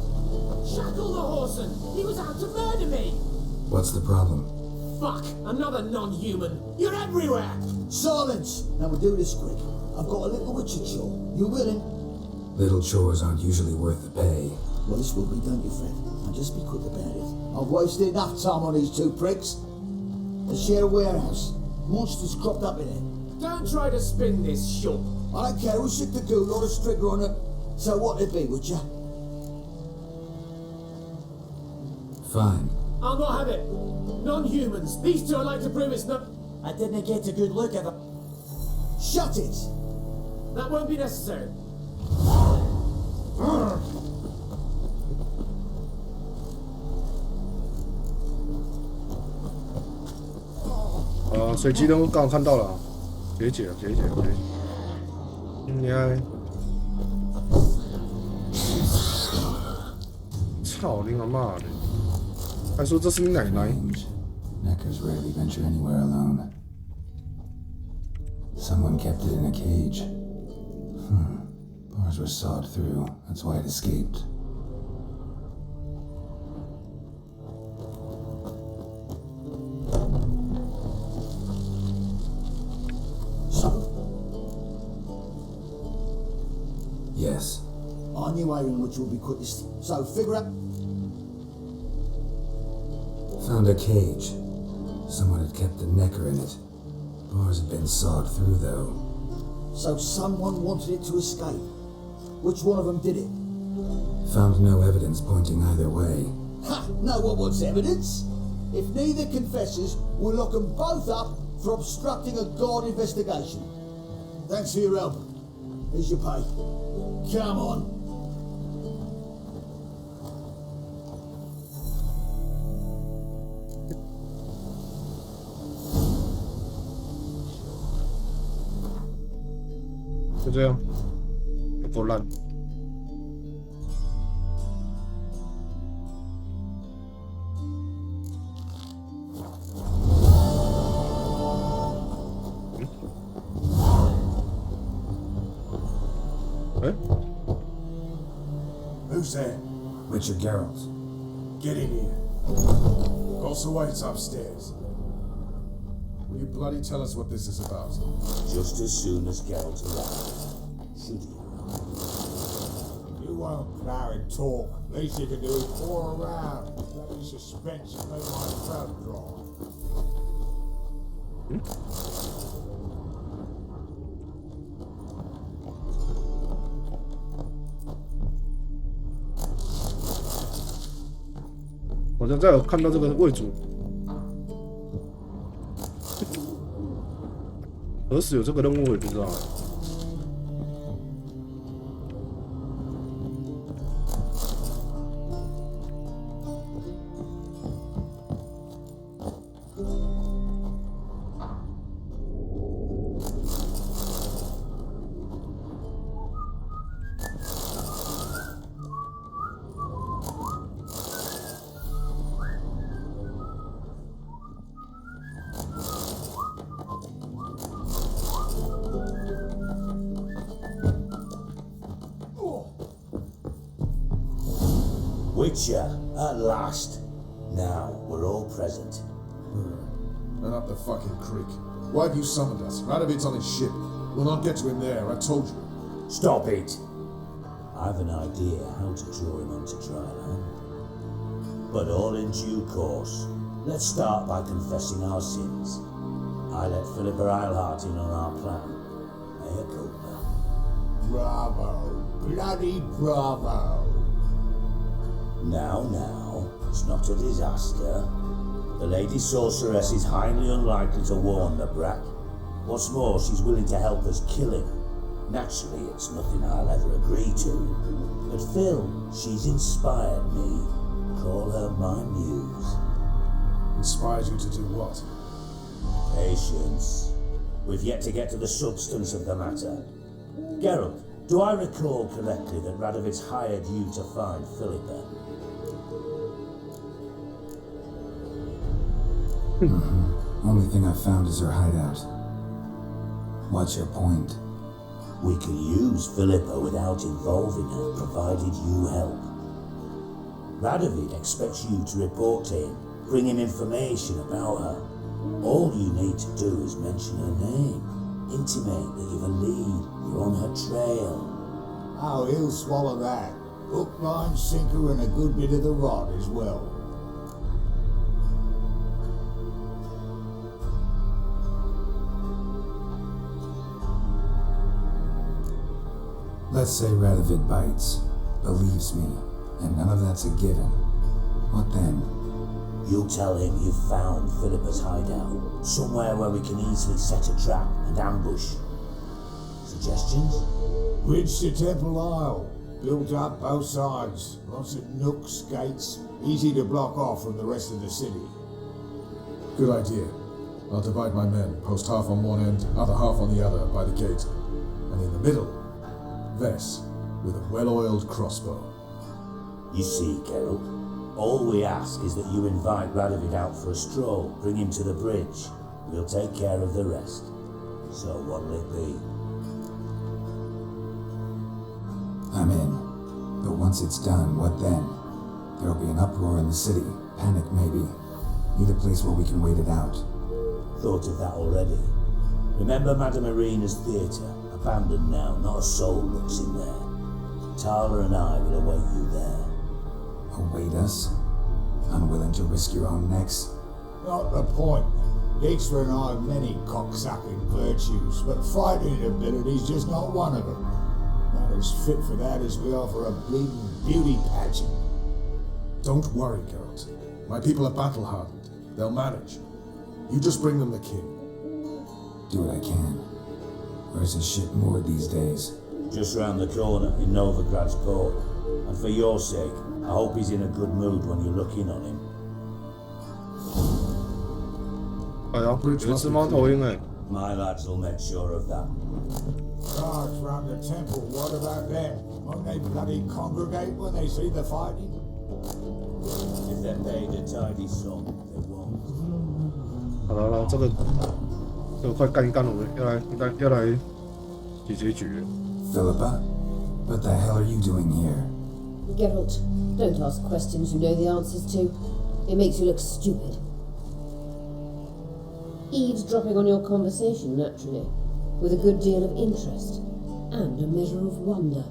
Shackle the Horson! He was out to murder me! What's the problem? Fuck! Another non-human! You're everywhere! Silence! Now we'll do this quick. I've got a little Witcher chore. You willing? Little chores aren't usually worth the pay. Well, this will be done, you friend. Now just be quick about it. I've wasted enough time on these two pricks. They share a warehouse. Monsters cropped up in it. Don't try to spin this short. I don't care who sick the goo or the strigger on it. So what it be, would ya? Fine. I'll not have it. Non-humans. These two are like to prove it's not... I didn't get a good look at them. Shut it! That won't be necessary. 随机任务刚好看到了，解解。应该，操你妈的！还说这是你奶奶。 Neckers rarely venture anywhere alone. Someone kept it in a cage. Bars were sawed through. That's why it escaped. Yes. I knew Aaron which would be quickest. So figure out. Found a cage. Someone had kept the necker in it. Bars had been sawed through, though. So someone wanted it to escape. Which one of them did it? Found no evidence pointing either way. Ha! No one wants evidence. If neither confesses, we'll lock them both up for obstructing a guard investigation. Thanks for your help. Here's your pay. Come on. 就这样，有够烂。Who's there? Witcher Geralt. Get in here. Also waits upstairs. Will you bloody tell us what this is about? Just as soon as Geralt arrives. Should you? You won't plow and talk. Least you can do is pour around. Bloody suspense and make my throat dry. Hmm? 我现在有看到这个位主，何时有这个任务我也不知道。Witcher, at last. Now we're all present. And up the fucking creek. Why have you summoned us? Radovid's on his ship. We'll not get to him there, I told you. Stop it! I've an idea how to draw him onto dry land. But all in due course. Let's start by confessing our sins. I let Philippa Eilhart in on our plan. Mea culpa. Bravo. Bloody bravo. Now, it's not a disaster. The Lady Sorceress is highly unlikely to warn the Brack. What's more, she's willing to help us kill him. Naturally, it's nothing I'll ever agree to. But Phil, she's inspired me. Call her my muse. Inspired you to do what? Patience. We've yet to get to the substance of the matter. Geralt, do I recall correctly that Radovid's hired you to find Philippa? Only thing I've found is her hideout. What's your point? We can use Philippa without involving her, provided you help. Radovid expects you to report to him, bring him information about her. All you need to do is mention her name, intimate that you've a lead, you're on her trail. Oh, he'll swallow that. Hook, line, sinker, and a good bit of the rod as well. Let's say Radovid bites, believes me, and none of that's a given. What then? You'll tell him you've found Philippa's hideout, somewhere where we can easily set a trap and ambush. Suggestions? Bridge to Temple Isle. Built up both sides. Lots of nooks, gates. Easy to block off from the rest of the city. Good idea. I'll divide my men, post half on one end, other half on the other by the gate. And in the middle, Vess, with a well-oiled crossbow. You see, Geralt, all we ask is that you invite Radovid out for a stroll, bring him to the bridge. We'll take care of the rest. So what'll it be? I'm in. But once it's done, what then? There'll be an uproar in the city. Panic, maybe. Need a place where we can wait it out. Thought of that already. Remember Madame Irina's theatre? Abandoned now, not a soul looks in there. Tala and I will await you there. Await us? Unwilling to risk your own necks? Not the point. Dijkstra and I have many cocksucking virtues, but fighting ability's just not one of them. Not as fit for that as we are for a bleeding beauty pageant. Don't worry, Geralt. My people are battle-hardened. They'll manage. You just bring them the king. Do what I can. Where's his ship moored these days? Just round the corner in Novigrad's port. And for your sake, I hope he's in a good mood when you look in on him. 哎呀，有只猫头鹰哎！ My lads will make sure of that. Guards round the temple, what about them? Won't they bloody congregate when they see the fighting? If they're paid a tidy sum, they won't. 好了，这个快干一干了，要来解决局。 Philippa? What the hell are you doing here? Geralt, don't ask questions you know the answers to. It makes you look stupid. Eavesdropping on your conversation, naturally, with a good deal of interest and a measure of wonder.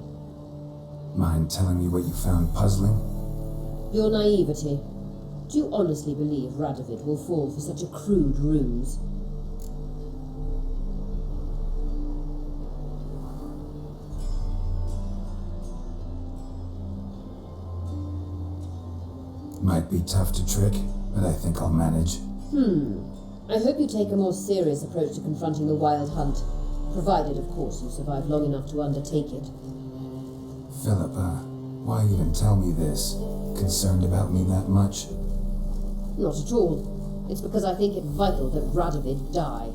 Mind telling me what you found puzzling? Your naivety. Do you honestly believe Radovid will fall for such a crude ruse? Might be tough to trick, but I think I'll manage. I hope you take a more serious approach to confronting the Wild Hunt, provided, of course, you survive long enough to undertake it. Philippa, why even tell me this? Concerned about me that much? Not at all. It's because I think it vital that Radovid die.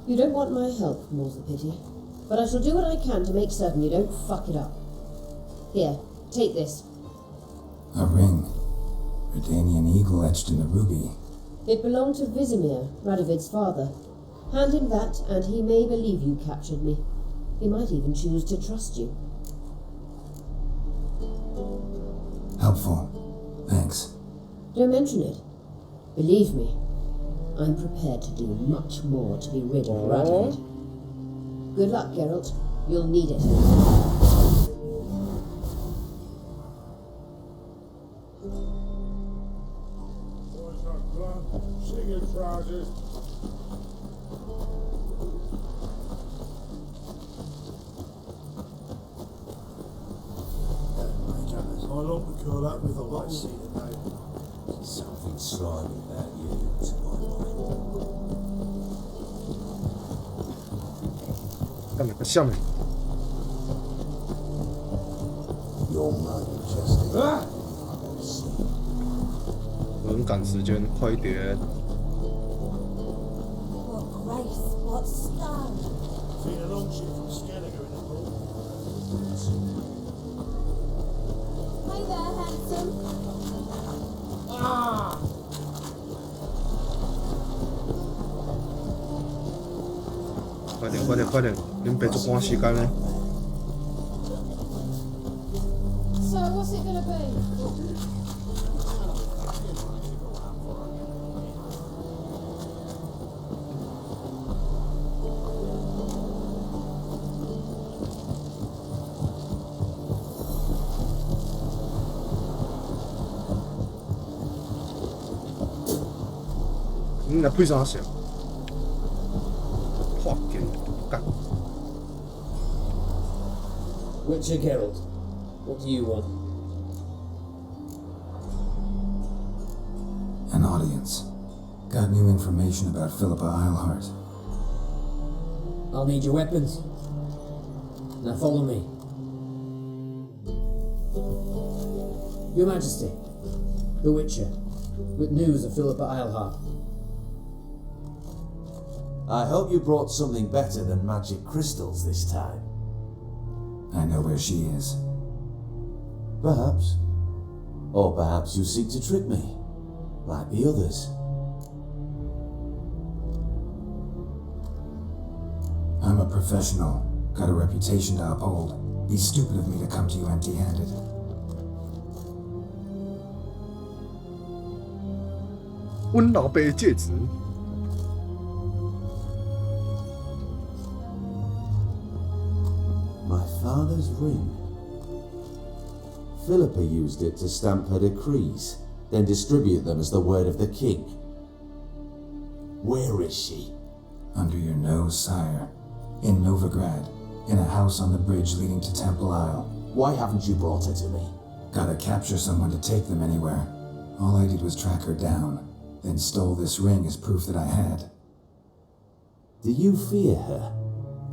You don't want my help, more's the pity. But I shall do what I can to make certain you don't fuck it up. Here, take this. A ring. Redanian eagle etched in the ruby. It belonged to Vizimir, Radovid's father. Hand him that, and he may believe you captured me. He might even choose to trust you. Helpful. Thanks. Don't mention it. Believe me, I'm prepared to do much more to be rid of Radovid. Good luck, Geralt. You'll need it. Sing your trousers. I like to curl up with a lot of something slimy about you to my mind. 干哪个下面？ Your majesty. 我很赶时间，快一点！ What grace, what style. Seen a long ship from Skelliger in the port. Hey there, handsome. 快点，快点，快点！恁别做赶时间呢。 So, what's it gonna be? 你来配啥小？画点干。 Witcher Geralt, what do you want? An audience. Got new information about Philippa Eilhart. I'll need your weapons. Now follow me. Your Majesty, the Witcher, with news of Philippa Eilhart. I hope you brought something better than magic crystals this time. I know where she is. Perhaps. Or perhaps you seek to trick me, like the others. I'm a professional. Got a reputation to uphold. Be stupid of me to come to you empty-handed. My father's ring. Philippa used it to stamp her decrees, then distribute them as the word of the king. Where is she? Under your nose, sire. In Novigrad. In a house on the bridge leading to Temple Isle. Why haven't you brought her to me? Gotta capture someone to take them anywhere. All I did was track her down, then stole this ring as proof that I had. Do you fear her?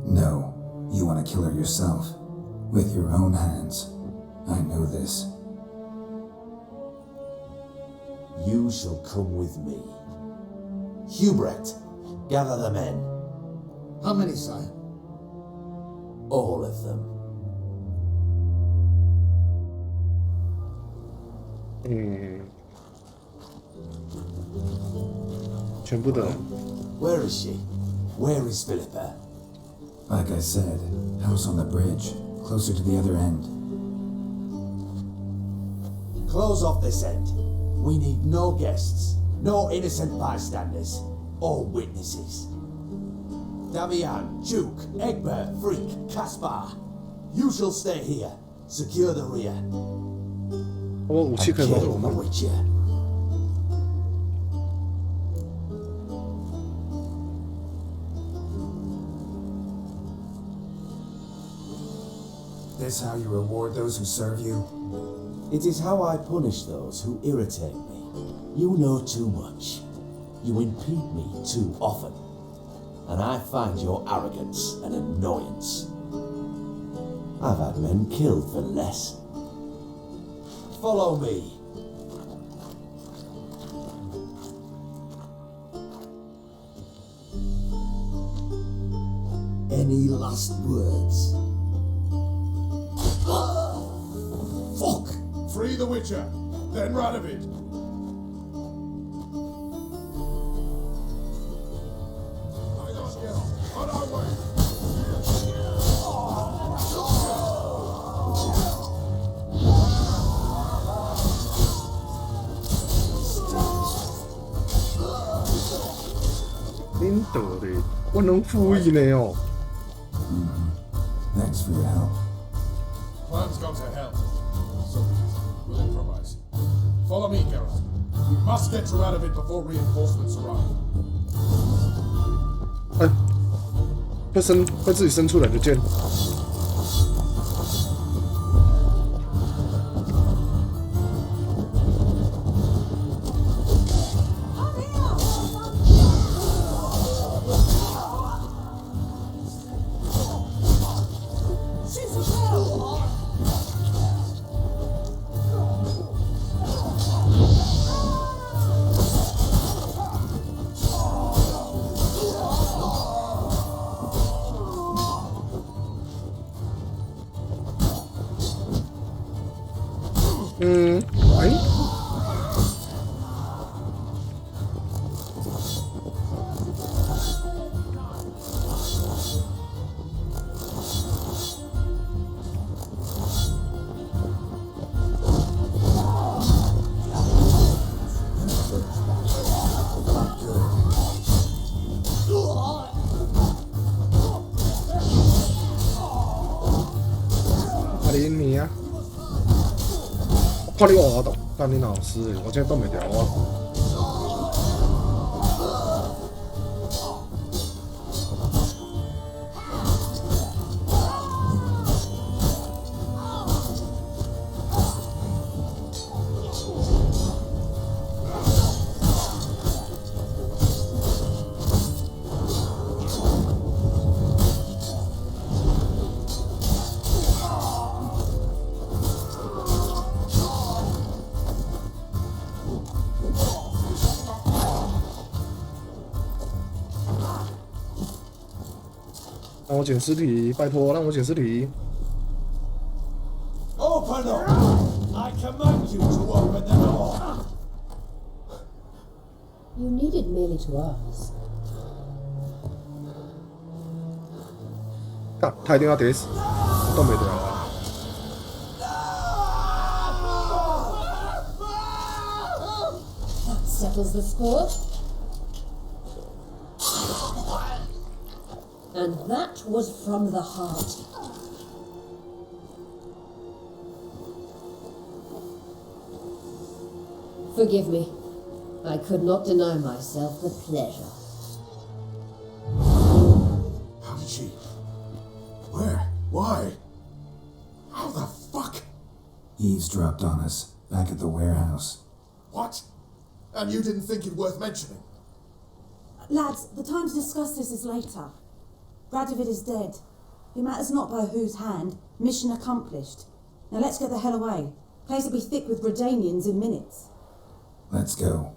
No. You want to kill her yourself. With your own hands. I know this. You shall come with me. Hubrecht, gather the men. How many, sire? All of them. 全部的人。 Where is she? Where is Philippa? Like I said, house on the bridge, closer to the other end. Close off this end. We need no guests, no innocent bystanders, or witnesses. Damian, Duke, Egbert, Freak, Caspar. You shall stay here. Secure the rear. 我武器可以保护吗？ Witcher. This how you reward those who serve you? It is how I punish those who irritate me. You know too much. You impede me too often. And I find your arrogance an annoyance. I've had men killed for less. Follow me. Any last words? Fuck! Free the Witcher, then Radovid. On our way. 我能复议呢哦。Thanks for your help. Plan's gone to hell. So be it. We'll improvise. Follow me, Garrett. We must get you out of it before reinforcements arrive. 哎，会自己伸出来的剑。哎，阿林你啊！看你活动，干你老师，我现在动不了啊！让我捡尸体，拜托，让我捡尸体。 Open them! I command you to open the door! You needed merely to ask. 干，他一定要跌死，动不了啊！ That settles the score. And that was from the heart. Forgive me. I could not deny myself the pleasure. How did she? Where? Why? How the fuck? Eavesdropped on us, back at the warehouse. What? And you didn't think it worth mentioning? Lads, the time to discuss this is later. Radovid is dead. It matters not by whose hand. Mission accomplished. Now let's get the hell away. Place will be thick with Redanians in minutes. Let's go.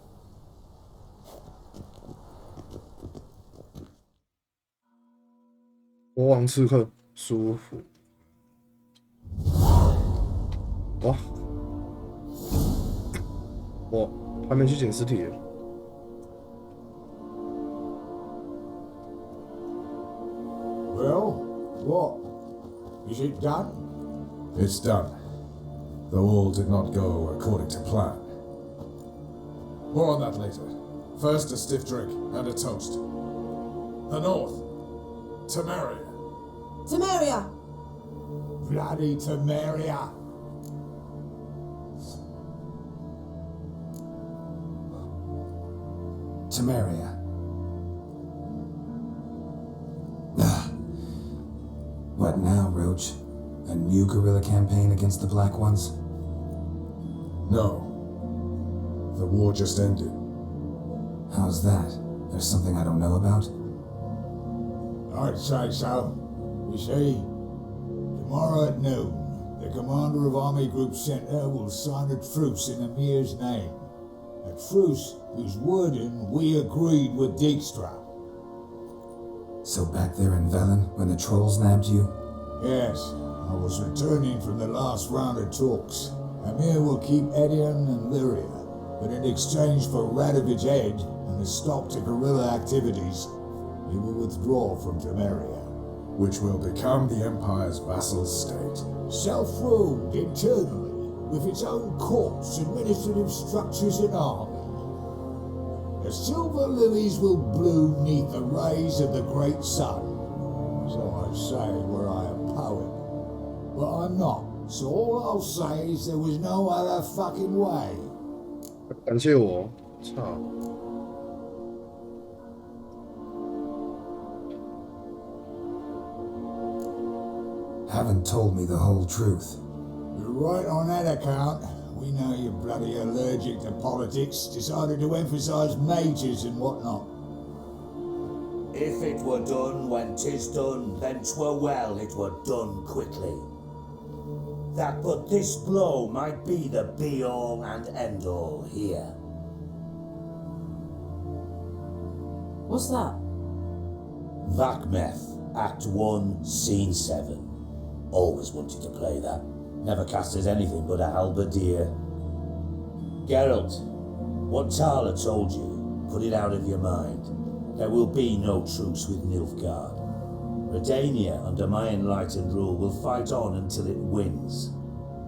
国王刺客，舒服。哇！我还没去捡尸体。 Well, what? Is it done? It's done. Though all did not go according to plan. More on that later. First, a stiff drink and a toast. The North. Temeria. Temeria! Bloody Temeria! Temeria. What now, Roach? A new guerrilla campaign against the Black Ones? No. The war just ended. How's that? There's something I don't know about? I'd say so. You see, tomorrow at noon, the commander of Army Group Center will sign a truce in Amir's name. A truce whose wording we agreed with Dijkstra. So back there in Velen, when the trolls nabbed you? Yes, I was returning from the last round of talks. Amir will keep Edion and Lyria, but in exchange for Radovid's head and a stop to guerrilla activities, he will withdraw from Temeria. Which will become the Empire's vassal state. Self-ruled internally, with its own courts, administrative structures and army. The silver lilies will bloom 'neath the rays of the great sun. So I'd say were I a poet. But I'm not. So all I'll say is there was no other fucking way. 感谢我，操！ Haven't told me the whole truth. You're right on that account. We know you're bloody allergic to politics, decided to emphasise majors and whatnot. If it were done when 'tis done, then 'twere well it were done quickly. That but this blow might be the be-all and end-all here. What's that? Vakmeth, Act 1, Scene 7. Always wanted to play that. Never cast as anything but a halberdier. Geralt, what Tala told you, put it out of your mind. There will be no truce with Nilfgaard. Redania, under my enlightened rule, will fight on until it wins.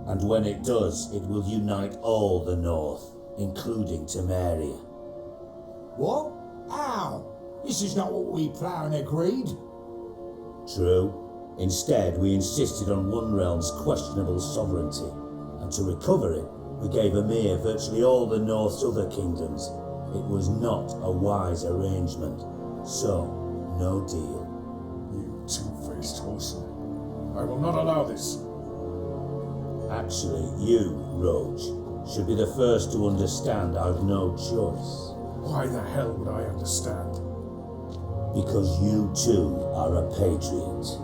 And when it does, it will unite all the North, including Temeria. What? How? This is not what we planned and agreed. True. Instead, we insisted on one realm's questionable sovereignty, and to recover it, we gave Emir virtually all the North's other kingdoms. It was not a wise arrangement, so no deal. You two-faced horse. I will not allow this. Actually, you, Roach, should be the first to understand I've no choice. Why the hell would I understand? Because you too are a patriot.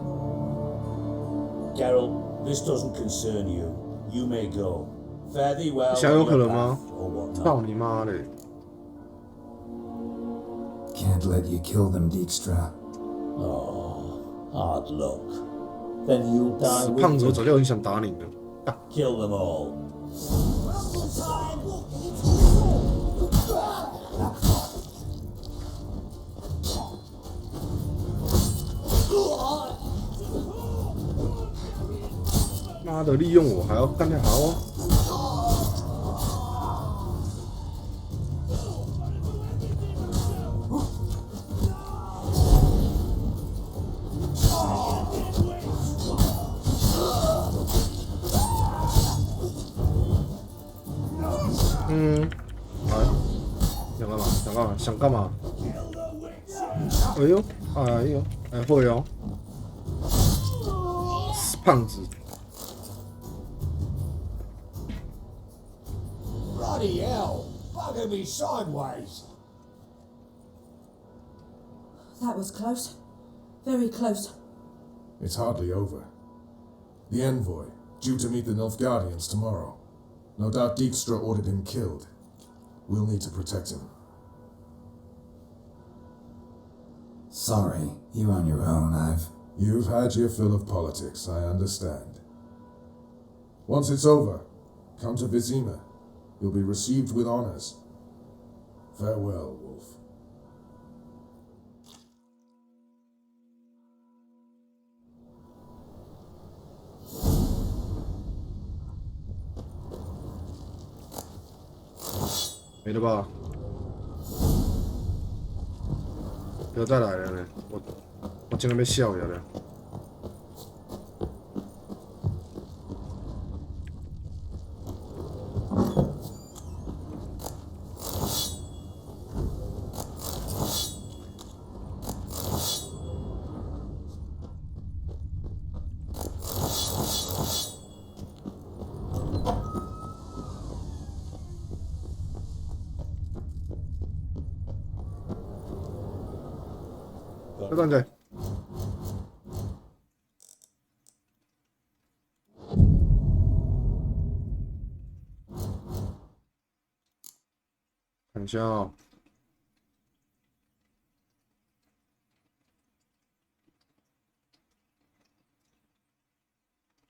Geralt, this doesn't concern you. You may go. Fare thee well 想有 on 可 your 能吗 path or whatnot. 操你妈的！ Can't let you kill them, Dijkstra. Oh, hard luck. Then you'll die 死 with 胖子，我早 them. 就很想打你了。 Kill them all. 妈的，利用我还要干得好哦！想干嘛？想干嘛？想干嘛？哎呦，哎呦，哎会哦，死胖子！ Bloody hell! Bugger me sideways! That was close. Very close. It's hardly over. The envoy, due to meet the Nilfgaardians tomorrow. No doubt Dijkstra ordered him killed. We'll need to protect him. Sorry, you're on your own. You've had your fill of politics, I understand. Once it's over, come to Vizima. You'll be received with honors. Farewell, Wolf. "没了吧？不要再来了呢！我今天被笑呀了。拜拜仔。看一下哦。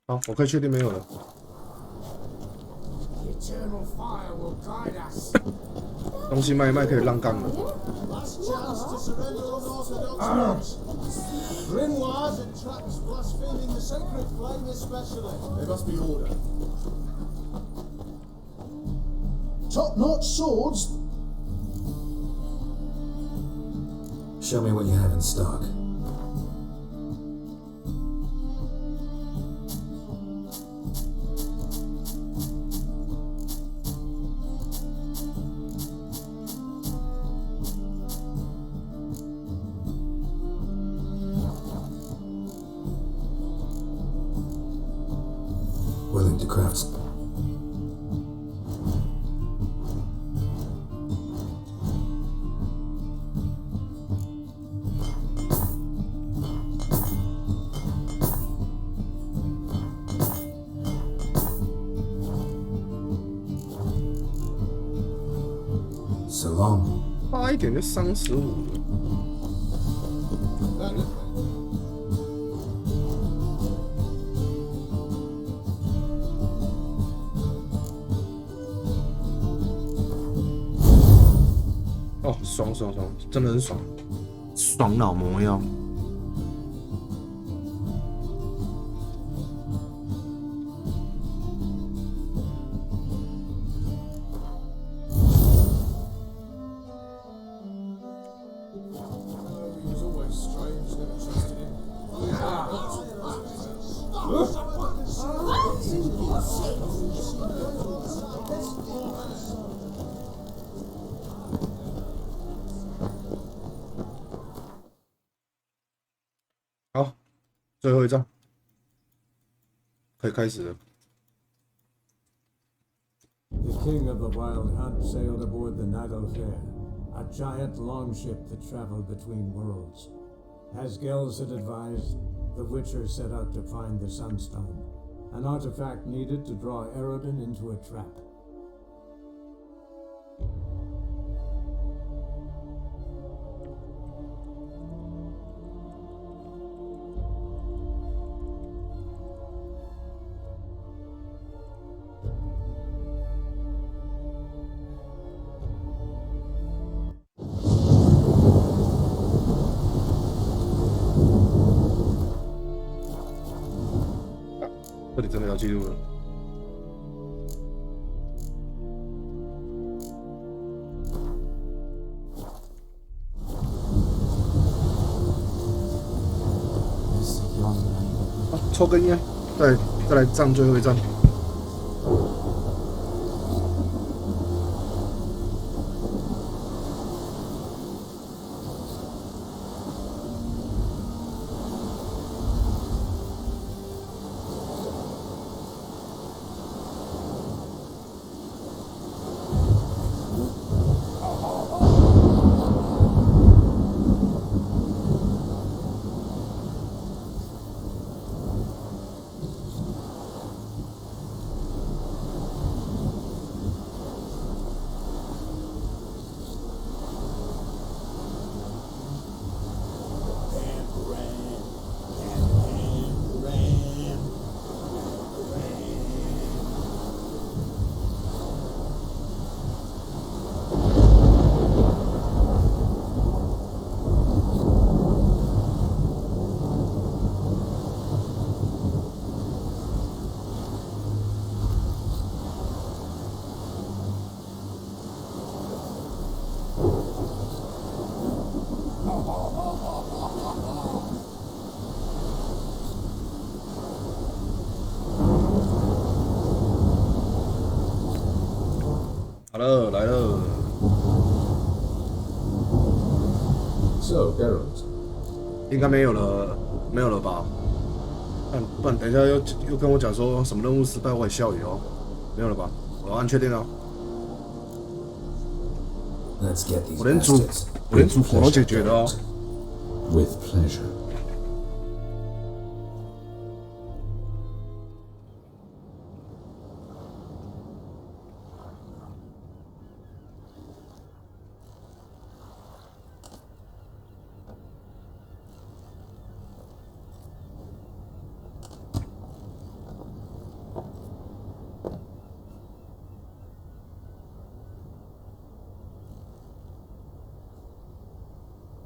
好，我可以确定没有了。 Eternal fire will guide us. 东西卖一卖可以浪杠了。 Last chance to surrender unorthodox. Grimoires and tracts blaspheming the sacred flame especially. There must be order. Top-notch swords? Show me what you have in stock. Willing to craft. So long. 差一点就35了。哦，爽，真的很爽，爽脑魔药。好，最后一站，可以开始了。 The king of the wild hunt sailed aboard the Nago Fair, a giant longship that traveled between worlds. As Gels had advised, the Witcher set out to find the Sunstone, an artifact needed to draw Eredin into a trap. Ah, 这里真的要记录了。啊，抽根烟，再来站最后一站。 好了，来了。So, Geralt. 应该没有了，没有了吧？不然等一下又跟我讲说什么任务失败，我也笑语哦。没有了吧？我按确定了。我连主火都解决了哦。With pleasure.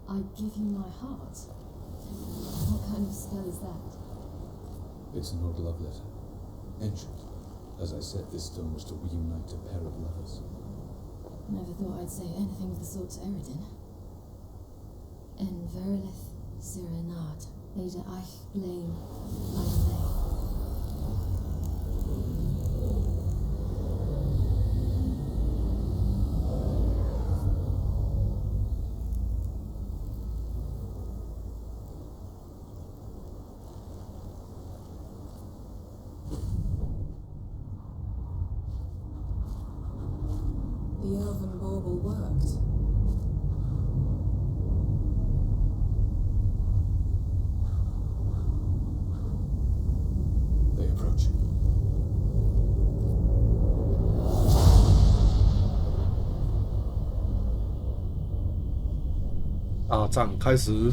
I give you my heart. What kind of spell is that? It's an old love letter. Ancient. As I said, this stone was to reunite a pair of lovers. Never thought I'd say anything of the sort to Eredin. En verleth serenat, Ada eich blame, I The elven bauble worked. They approach. 大战开始。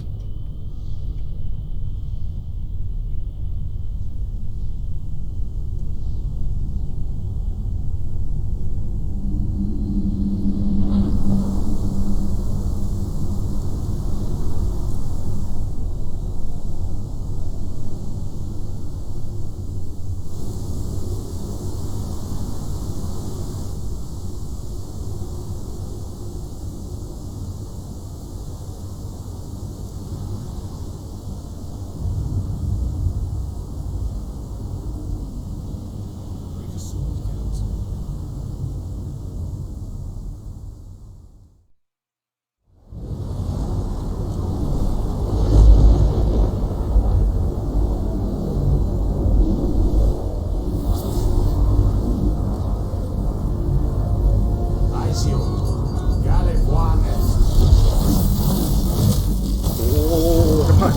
Break a sword, Count. 我的妈！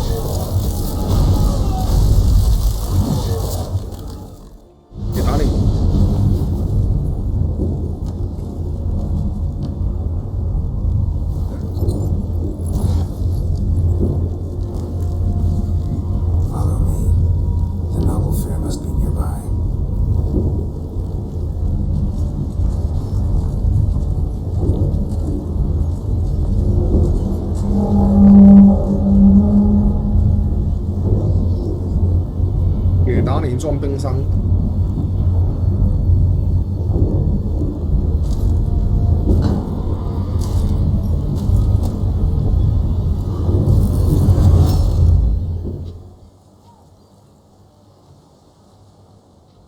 给打你！ Follow me. The noble fair must be nearby. 给打你撞冰山。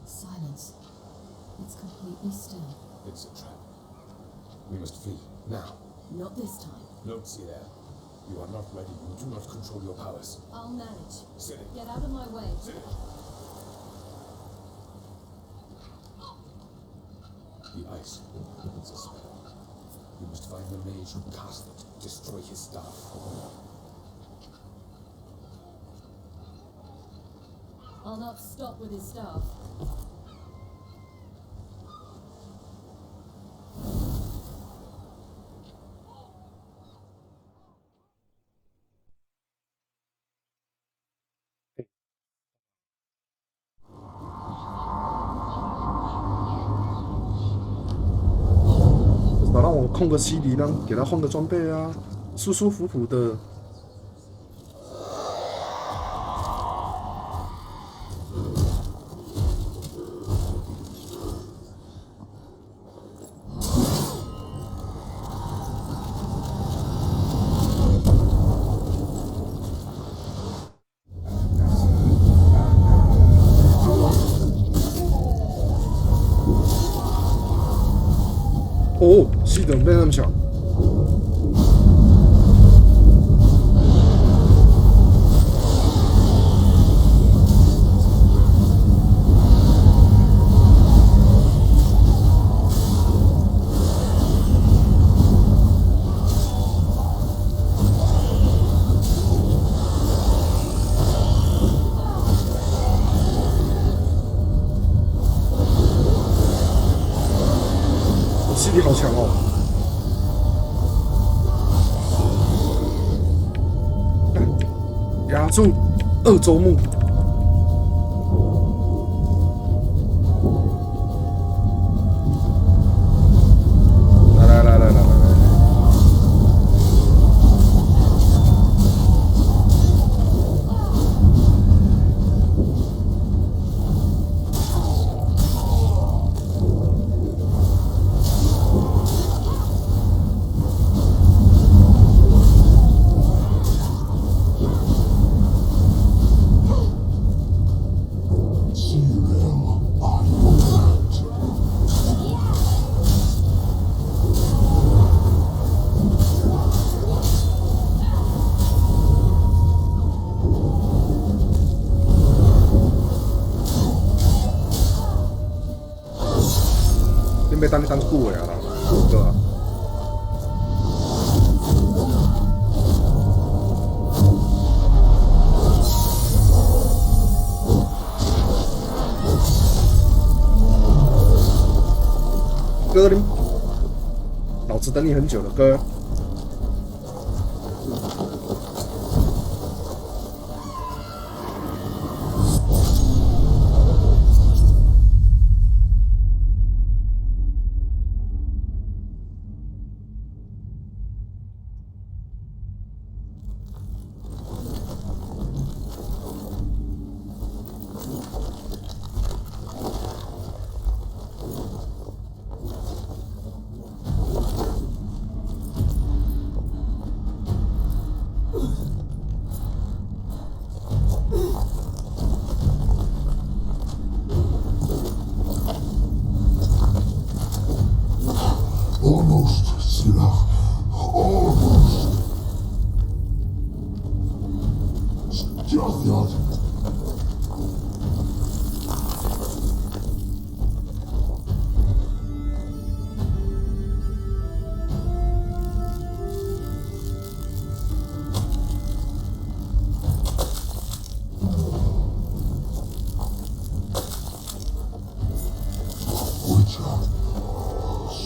Silence. It's completely still. It's a trap. We must flee now. Not this time. Don't see there. You are not ready. You do not control your powers. I'll manage. Silly. Get out of my way. Silly. The ice is a spell. You must find the mage who cast it. Destroy his staff. I'll not stop with his staff.少让我控个CD呢，给他换个装备啊，舒舒服服的。哦，CD怎么变那么小？CD 好强哦！压住二周目。来！恁要等久的啊啦，对啊。哥，老子等你很久了，哥。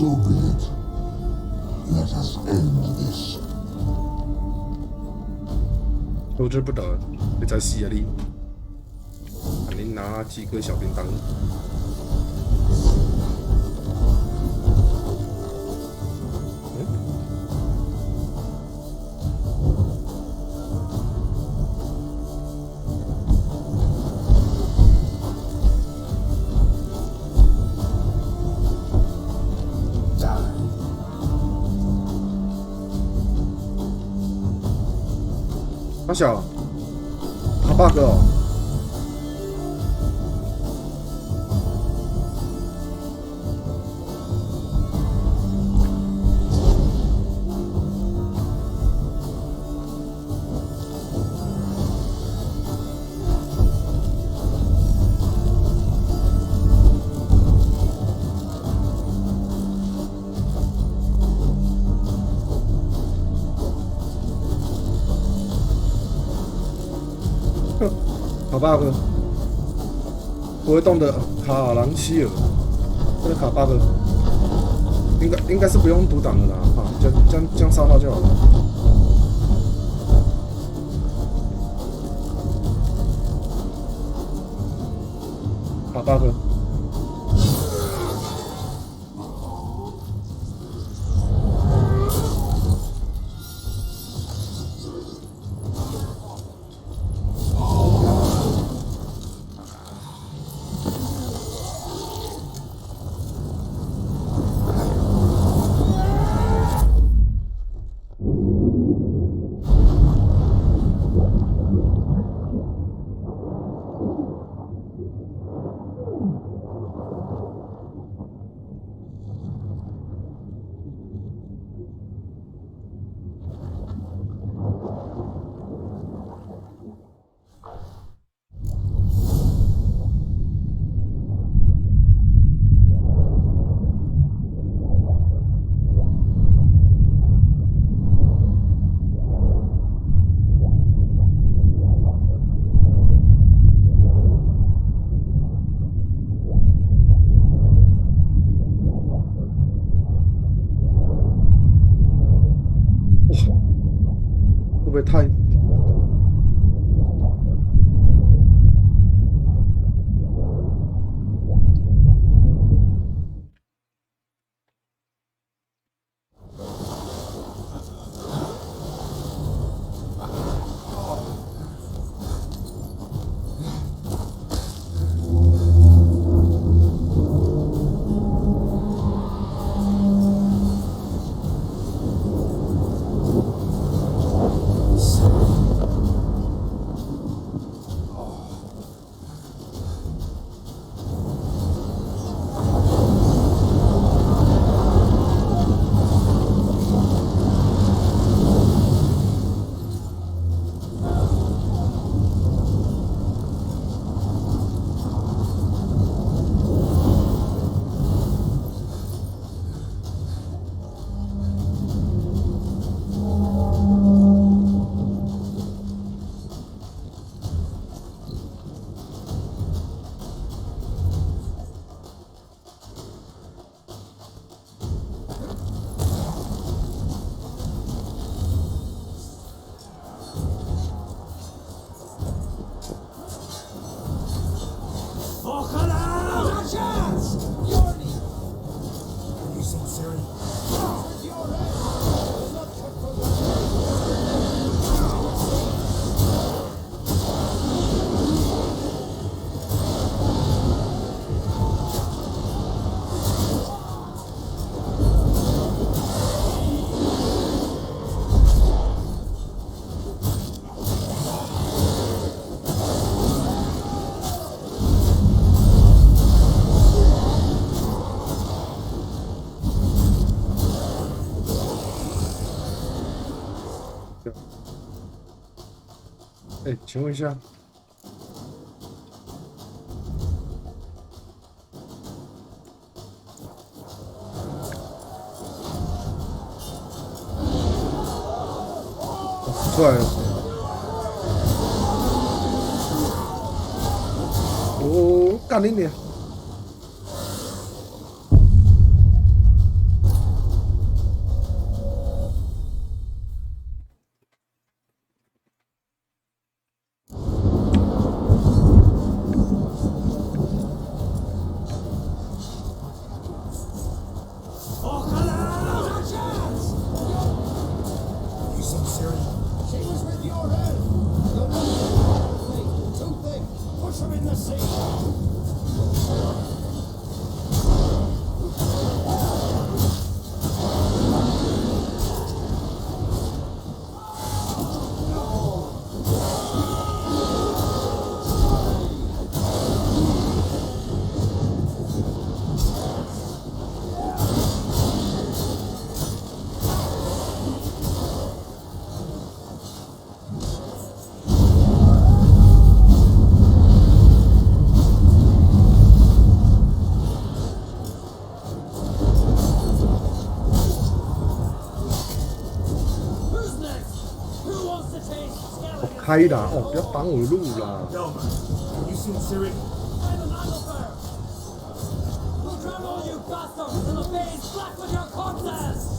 So be it. Let us end this. 我这不得，你在死啊你！你拿几个小叮当？大小，好 bug 哦！卡 bug， 不会动的卡朗希尔，这个卡 bug 应该是不用读档的啦，啊，这样烧它就好了。卡 bug。会不会太？ You seen Siri?请问一下，出来了！哦，干你娘！开啦！哦，不要挡我的路啦！ You seen Siri? We'll drown all you bastards in the veins black with your corpses!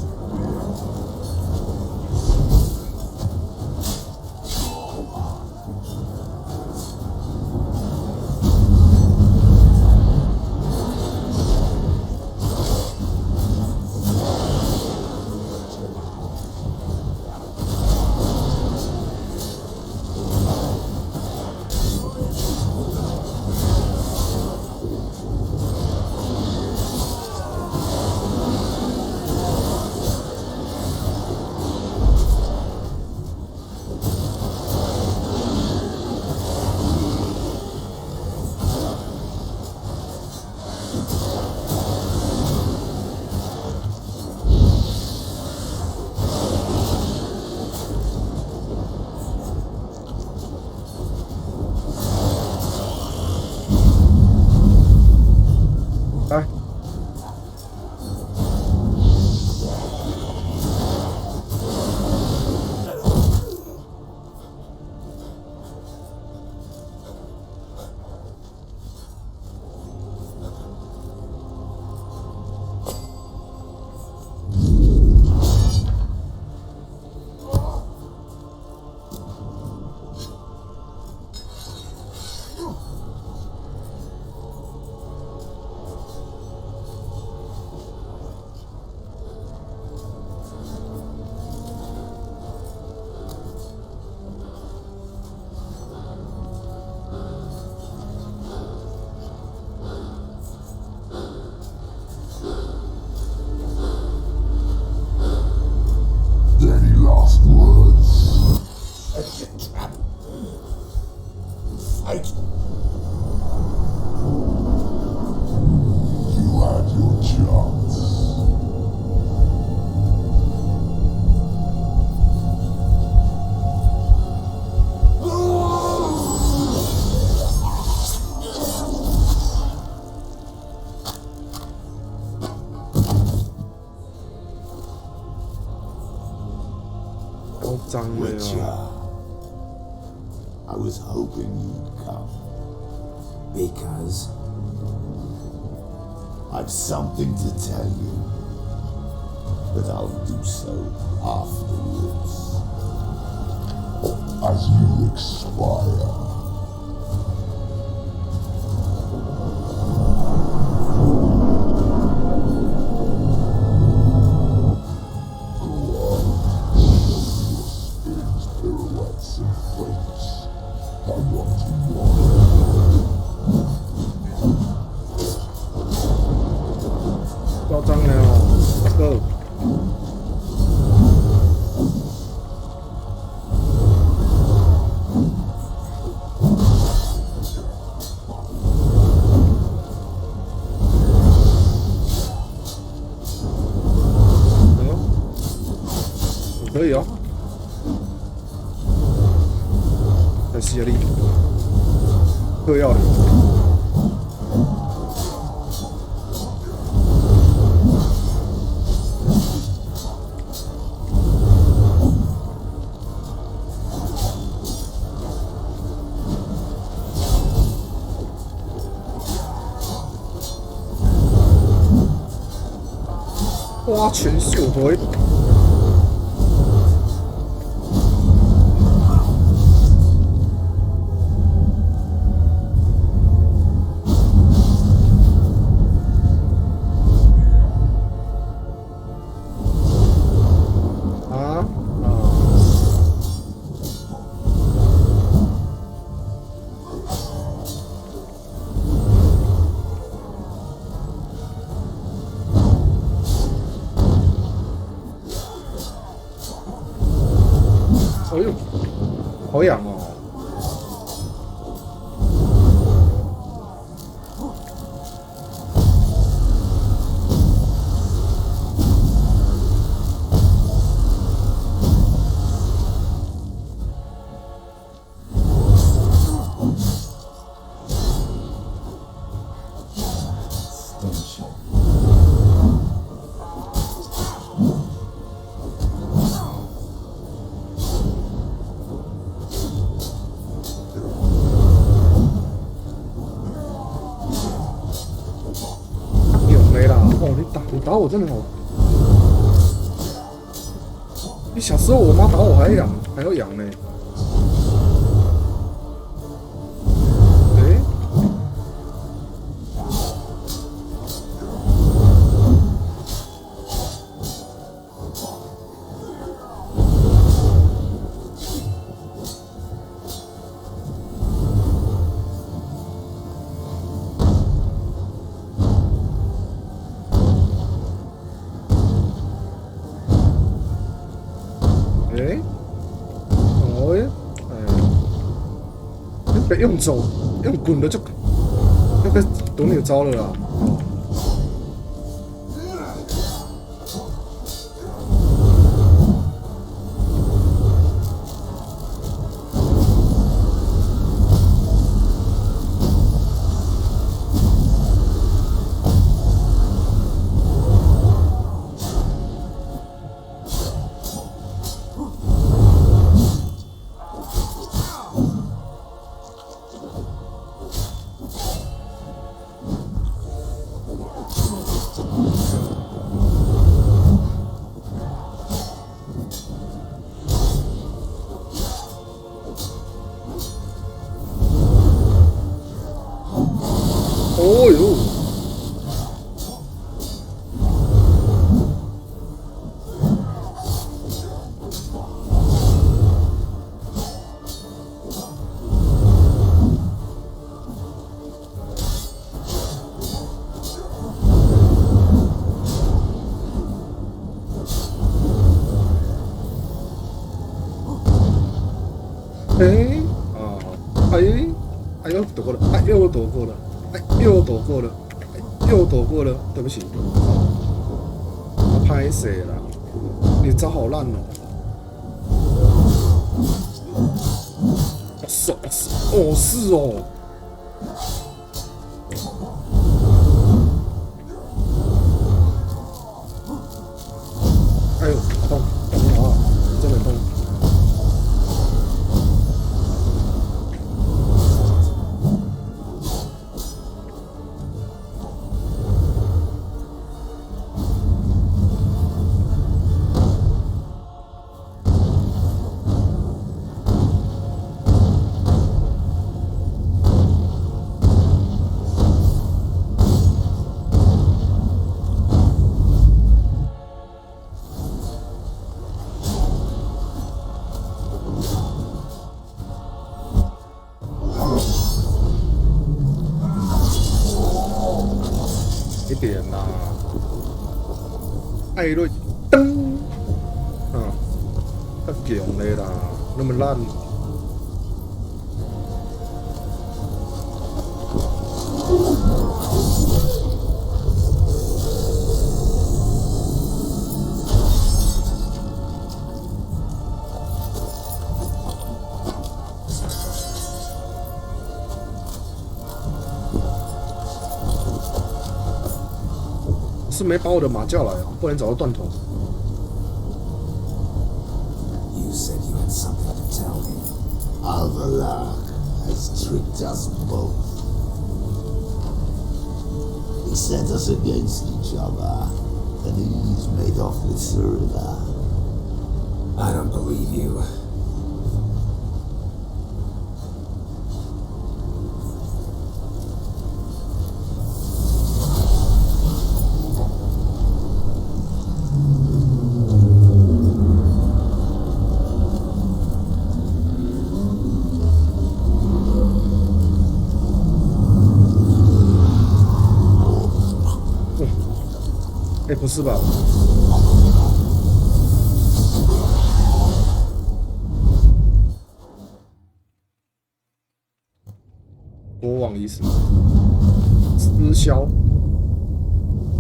I was hoping you'd come. Because? I've something to tell you, but I'll do so afterwards. As you expire. 可以哦。再吸力，嗑药里。花拳绣腿。哎呦，好痒哦！你打我真的好！你小时候我妈打我还要痒呢。用走，用滚的就那个躲你的招了啦。哦呦！哎呦，躲过了，哎呦，躲过了。又躲过了，又躲过了，对不起，拍谁了？你招好烂哦！是哦。哎呦，痛，痛啊！真的痛。一点啦，艾瑞噔，太强了啦，那么烂。是没把我的马叫来啊，不然早就断头。You said you had something to tell me. Alvalar has tricked us both. He set us against each other, and he's made off with Cyrilla. I don't believe you.哎，不是吧？国王意思，直销。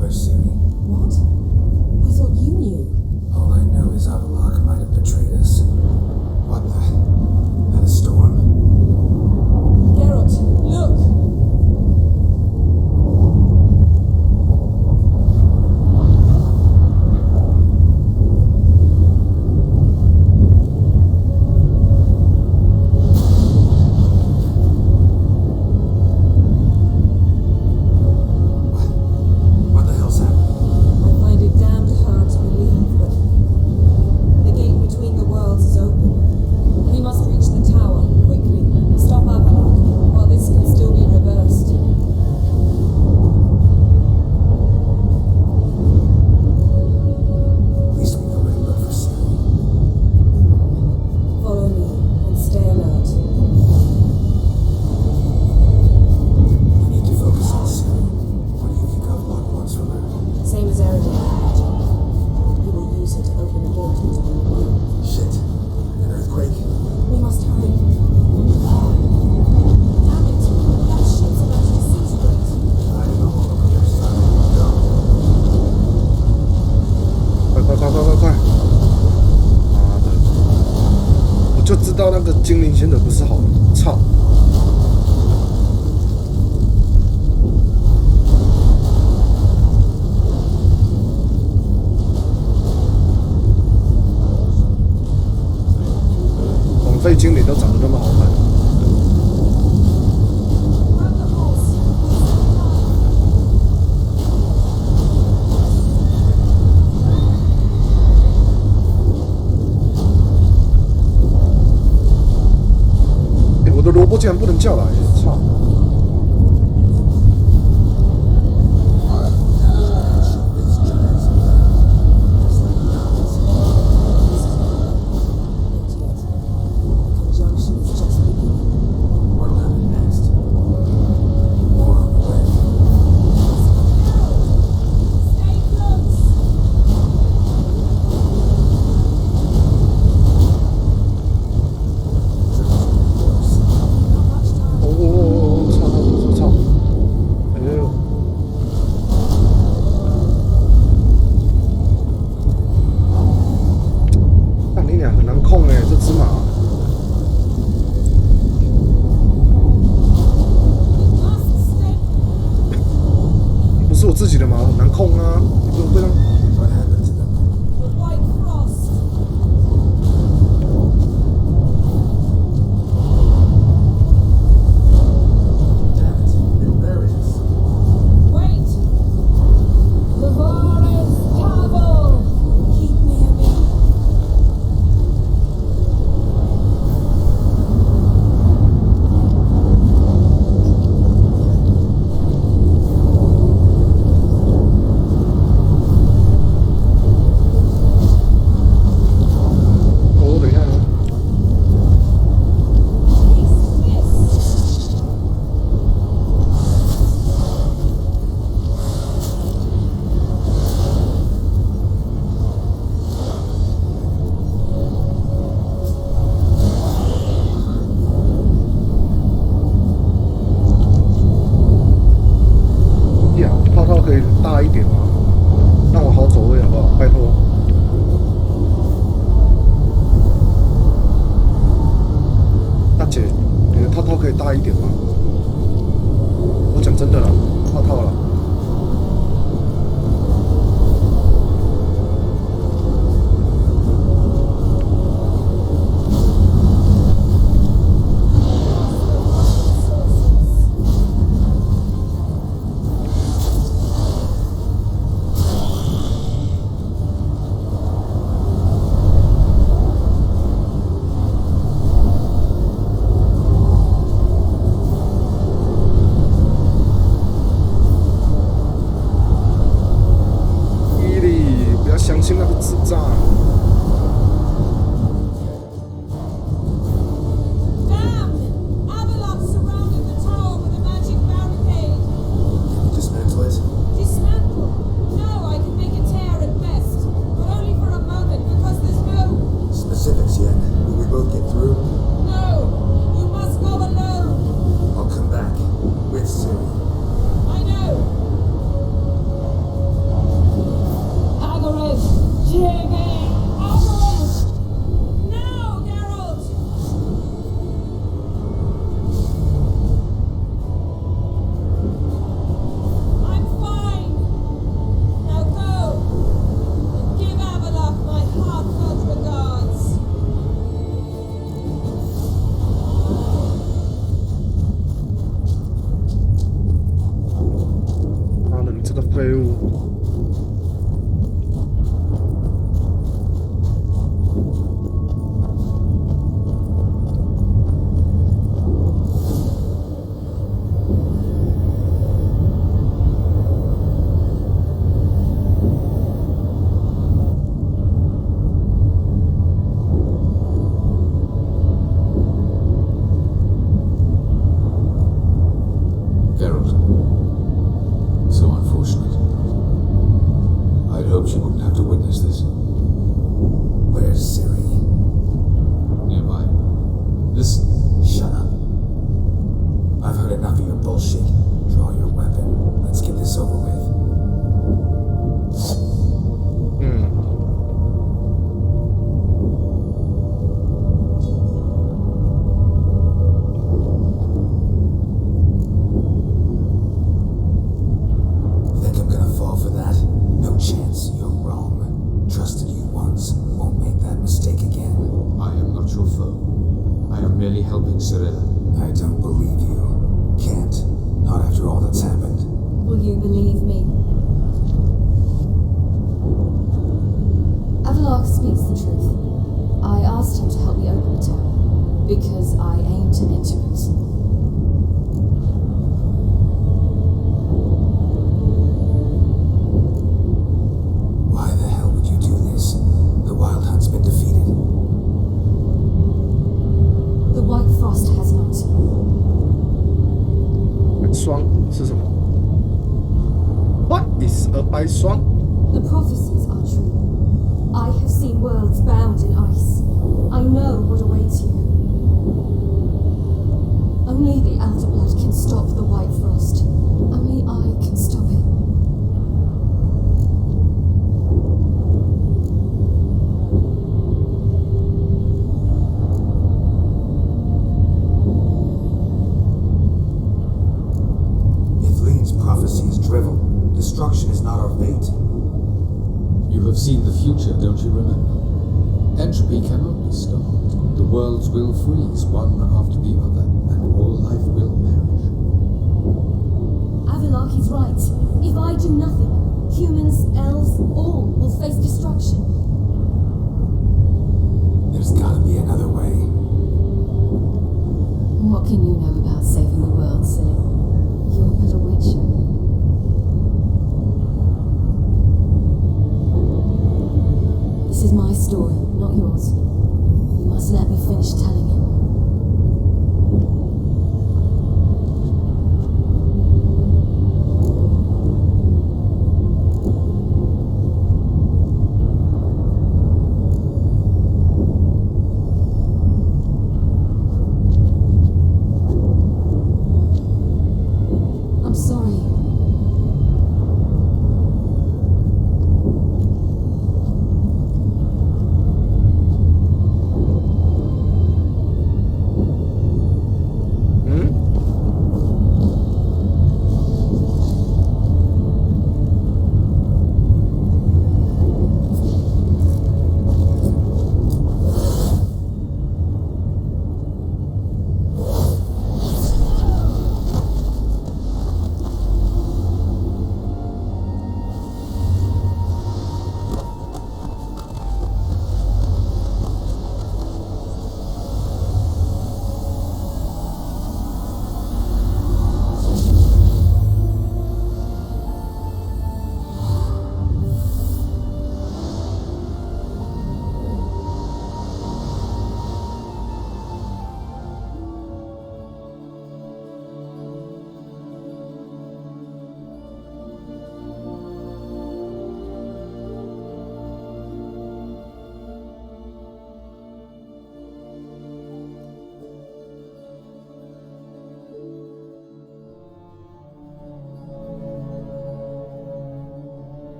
Where's Siri? What? I thought you knew. All I know is Avalok might have betrayed us. What the? That a storm? Geralt, look! What the hell's happening? I find it damned hard to believe, but the gate between the worlds is open. We must reach the tower, quickly. Stop Avalok, while this can still be reversed. At least we know where to look for Siri. Follow me, and stay alert. We need to focus on Siri. What do you think Avalok wants from her? Same as Eridan. He will use her to open the gate between the worlds. Shit. An earthquake? We must hurry. Damn it! That ship's about to disintegrate. I don't know all of their side. Go. 快！妈的！我就知道那个精灵先者不是好人，操！枉费精灵都长得那么好看。我的萝卜竟然不能叫来，操！自己的嘛，很难控啊！你不能对他。可以大一点吗？让我好走位好不好？拜托。大姐，你的套套可以大一点吗？我讲真的啦，套套啦。The prophecies are true. I have seen worlds bound in ice. I know what awaits you. Only the Elder Blood can stop the White Frost. Only I can stop it. If Lean's prophecy is drivel, destruction is not our fate. You have seen the future, don't you remember? Entropy cannot be stopped. The worlds will freeze one after the other, and all life will perish. Avalok is right. If I do nothing, humans, elves, all will face destruction. There's gotta be another way. What can you know about saving the world, silly? You're but a witcher. This is my story, not yours. You must let me finish telling it. I'm sorry.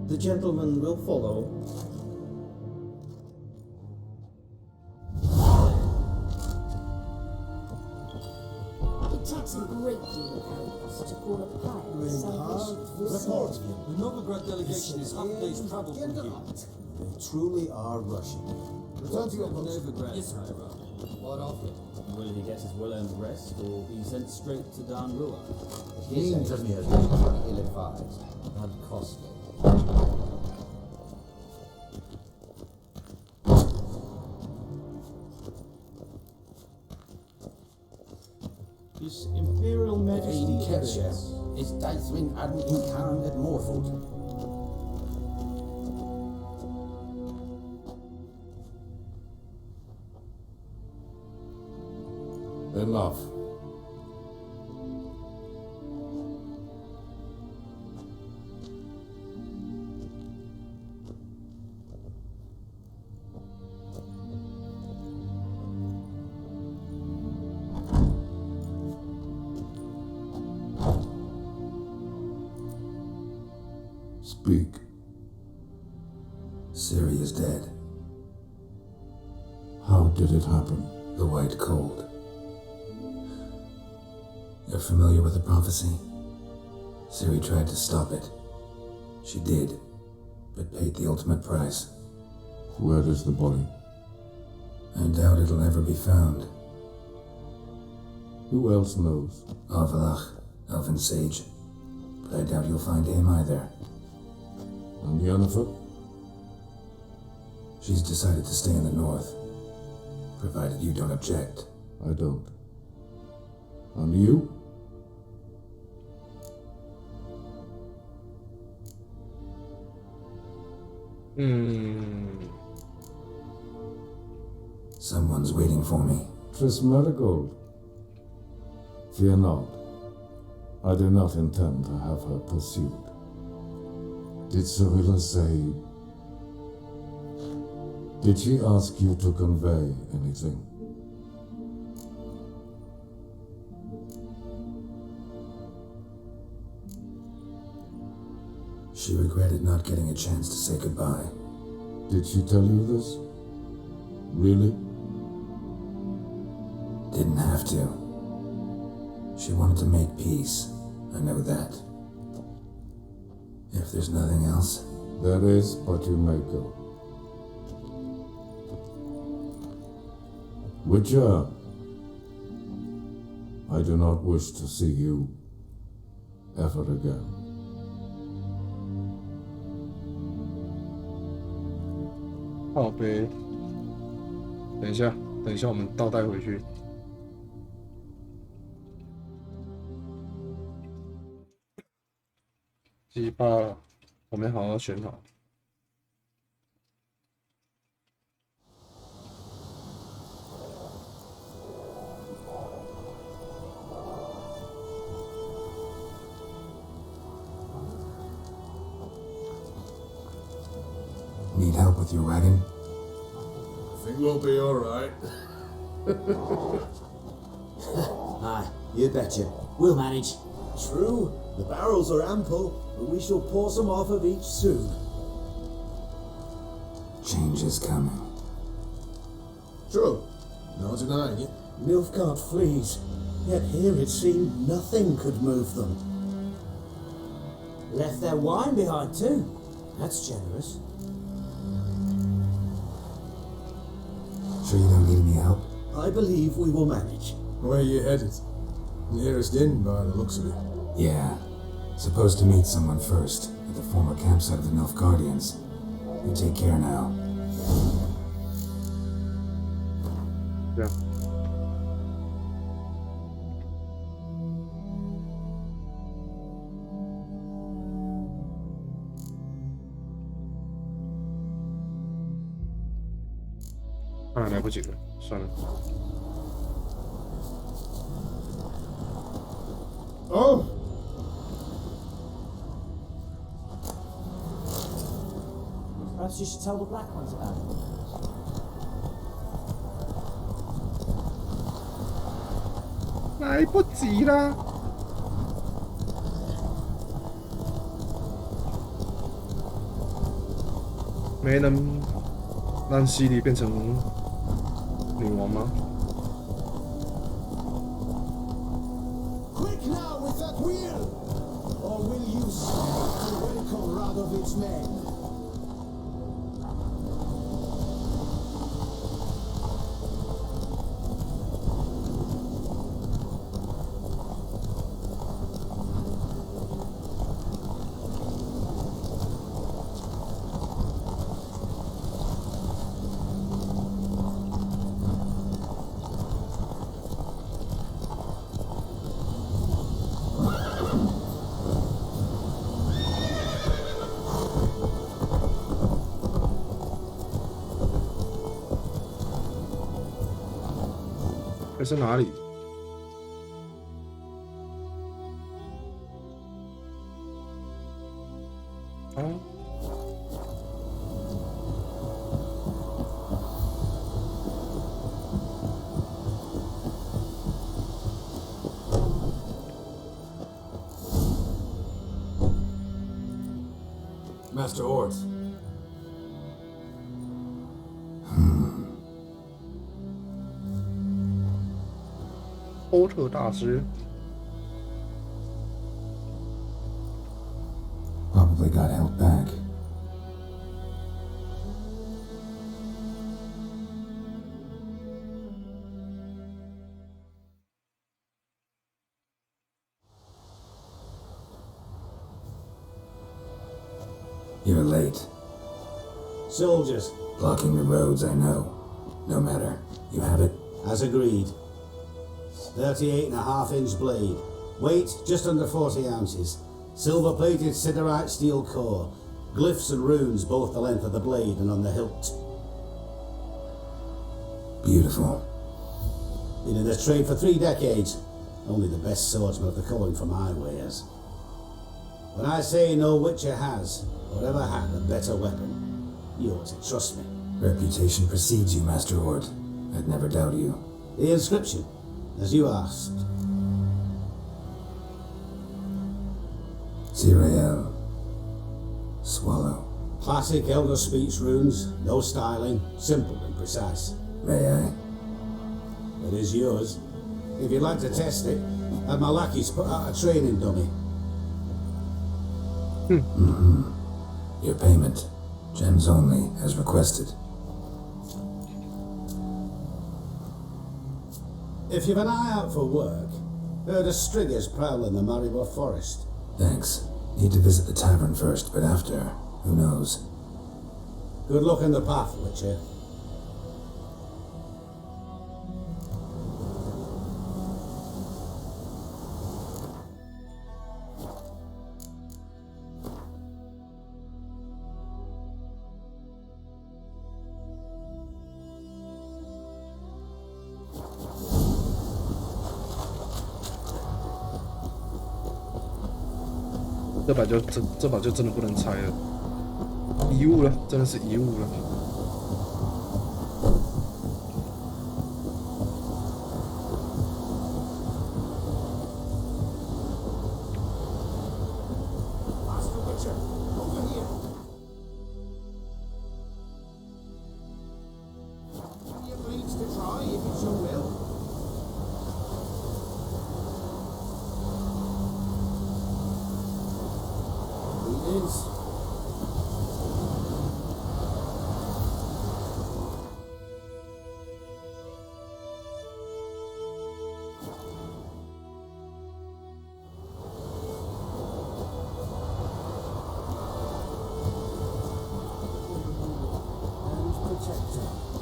The gentleman will follow. It takes a great deal of arrogance to call a pyre salvation. Report. The Novigrad delegation is Hunt-day's travel from here. They truly are rushing. Return to your post. Novigrad, Yes, sir. What of it? Will he get his well-earned rest, or be sent straight to Danrua? Seems to me as though ill-advised and costly. His Imperial Majesty Ketcher is Deithwin Adden in Karen at Morford. Enough. Speak. Ciri is dead. How did it happen? The White Cold. You're familiar with the prophecy? Ciri tried to stop it. She did, but paid the ultimate price. Where is the body? I doubt it'll ever be found. Who else knows? Avalach, Elven Sage. But I doubt you'll find him either. And Yennefer? She's decided to stay in the north, provided you don't object. I don't. And you? Someone's waiting for me. Tris Marigold. Fear not. I do not intend to have her pursued. Did Cyrilla say... Did she ask you to convey anything? She regretted not getting a chance to say goodbye. Did she tell you this? Really? Didn't have to. She wanted to make peace. I know that. If there's nothing else... There is, but you may go. Witcher, I do not wish to see you ever again. 靠背，等一下，我们倒带回去。鸡巴，我没好好选好。Need help with your wagon? I think we'll be alright. Aye, you betcha. We'll manage. True, the barrels are ample, but we shall pour some off of each soon. Change is coming. True, no denying it. Nilfgaard flees, yet here it seemed nothing could move them. Left their wine behind too. That's generous. Sure you don't need any help? I believe we will manage. Where are you headed? Nearest inn by the looks of it. Yeah. Supposed to meet someone first, at the former campsite of the Nilfgaardians. You take care now. Yeah. Ah, 来不及了，算了。 Oh! Perhaps you should tell the black ones about it. "来不及啦！ What 没能让西里变成女王吗？ Quick now with that wheel! Or will you stand to welcome Radovid's men?这是哪里？哦， Master Ort. 欧特大师， Probably got held back. You're late. Soldiers. Blocking the roads, I know. No matter. You have it? As agreed. 38.5-inch blade. Weight just under 40 ounces. Silver-plated siderite steel core. Glyphs and runes both the length of the blade and on the hilt. Beautiful. Been in the trade for 3 decades. Only the best swordsman of the calling for my wares. When I say no Witcher has, or ever had, a better weapon, you ought to trust me. Reputation precedes you, Master Ort. I'd never doubt you. The inscription, as you asked. Zirael. Swallow. Classic Elder Speech runes, no styling, simple and precise. May I? It is yours. If you'd like to test it, have my lackeys put out a training dummy. Your payment. Gems only, as requested. If you've an eye out for work, heard of striggers prowling the Maribor forest. Thanks. Need to visit the tavern first, but after, who knows? Good luck in the path, Witcher.这把就真的不能拆了，遗物了，真的是遗物了。Master Witcher, over here. Your blades to try if it's your will. Is.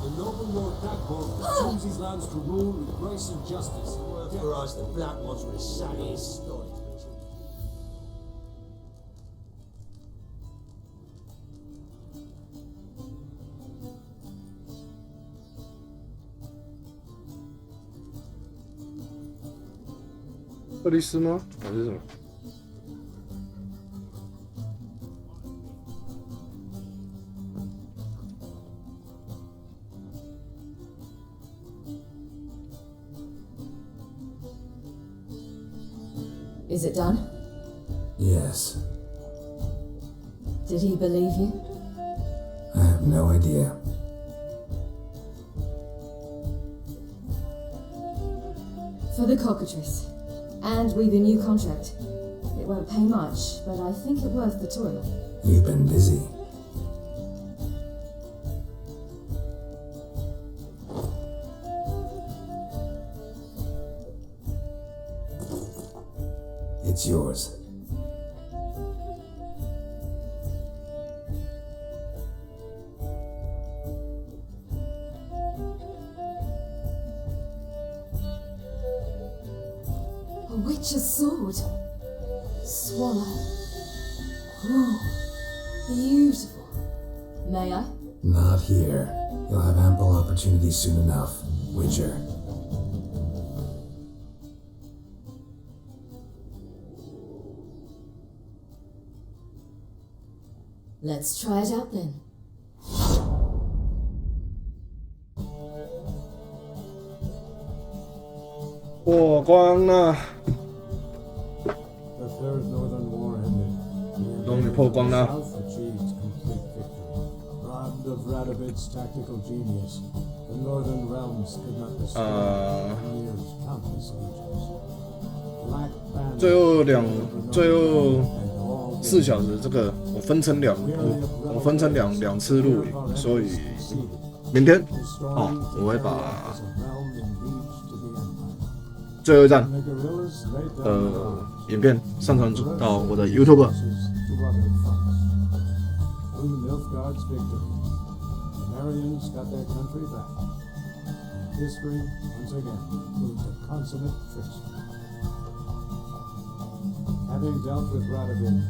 The noble Lord Dagborg assumes his lands to rule with grace and justice. Terrorize the black ones with a saggy story. 克里斯吗？还是什么？ Is it done? Yes. Did he believe you? I have No idea. For the cockatrice. And with a new contract. It won't pay much, but I think it worth the toil. You've been busy. It's yours. A witch's sword. Swallow. Cruel. Beautiful. May I? Not here. You'll have ample opportunity soon enough, Witcher. Let's try it out then. The Third Northern War ended. Long report, Guang Na. South achieved complete victory. Robbed of Radovid's tactical genius, the Northern realms could not destroy Mir's countless legions. Black Band 最后4小时，这个我分成两次录影，所以明天我会把最后一战影片上传到我的 YouTube。Having dealt with Radovid,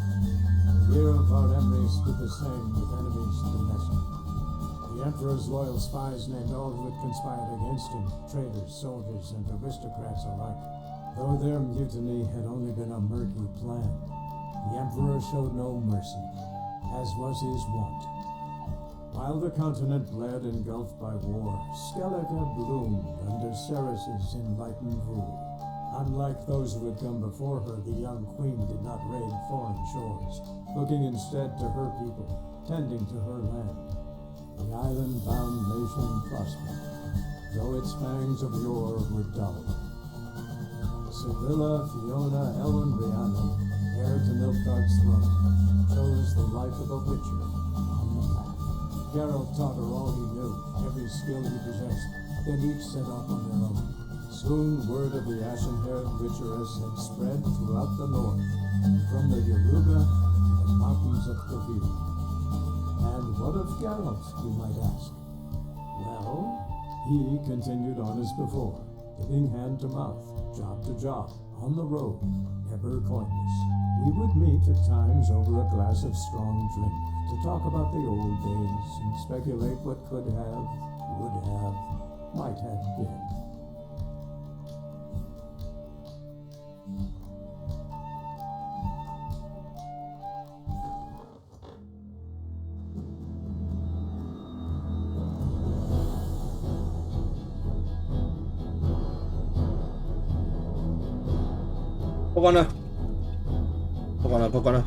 the hero of our memories did the same with enemies domestic. The Emperor's loyal spies named all who had conspired against him, traitors, soldiers, and aristocrats alike. Though their mutiny had only been a murky plan, the Emperor showed no mercy, as was his wont. While the continent bled engulfed by war, Skellige bloomed under Ceres's enlightened rule. Unlike those who had come before her, the young queen did not raid foreign shores, looking instead to her people, tending to her land. The island-bound nation prospered, though its fangs of yore were dulled. Sibilla, Fiona, Ellen, Rhiannon, heir to Nilfgaard's throne, chose the life of a witcher on the path. Geralt taught her all he knew, every skill he possessed, then each set off on their own. Soon word of the ashen-haired witcheress had spread throughout the north, from the Yaruga to the mountains of Kavir. And what of Geralt, you might ask? Well, he continued on as before, giving hand to mouth, job to job, on the road, ever coinless. We would meet at times over a glass of strong drink to talk about the old days and speculate what could have, would have, might have been.破关了。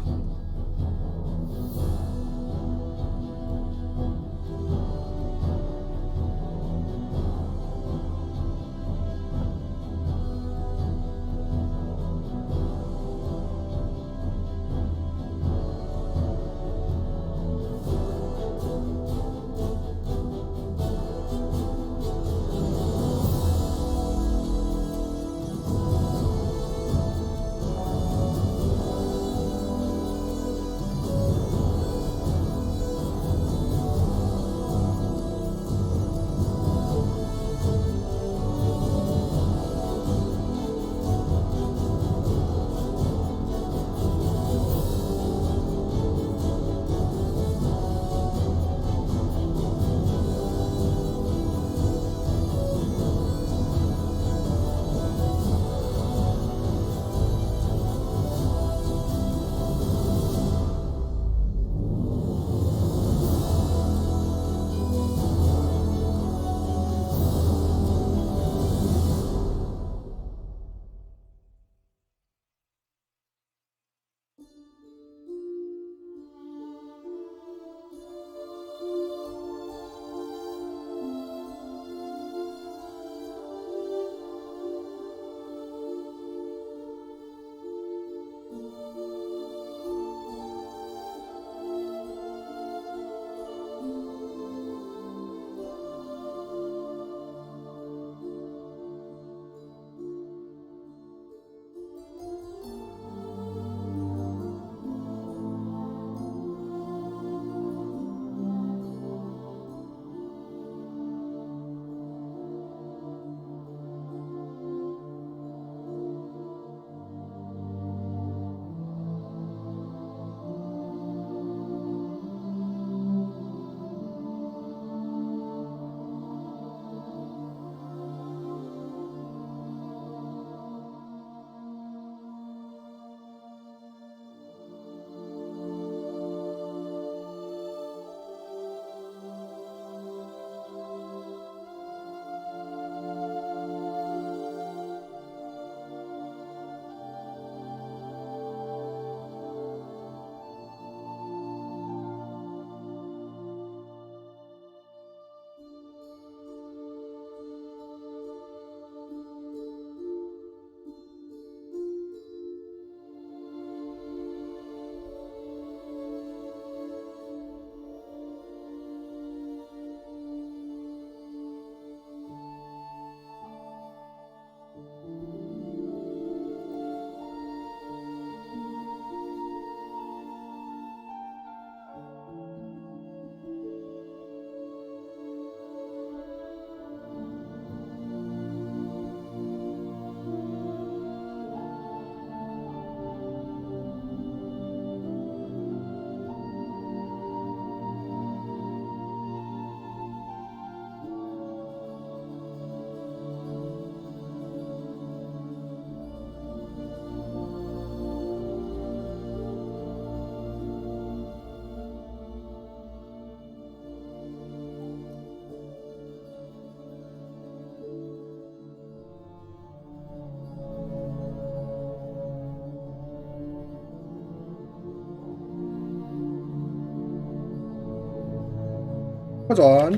快转。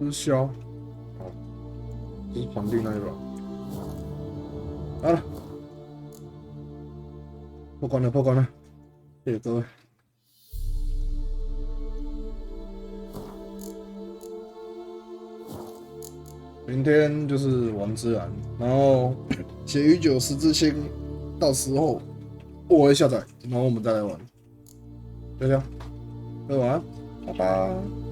日销，哦，这是皇帝那一把。好了，破关了，破关了，谢谢各位。明天就是王之然，然后血与酒十字星，到时候我会下载，然后我们再来玩。就这样，各位晚安，拜拜。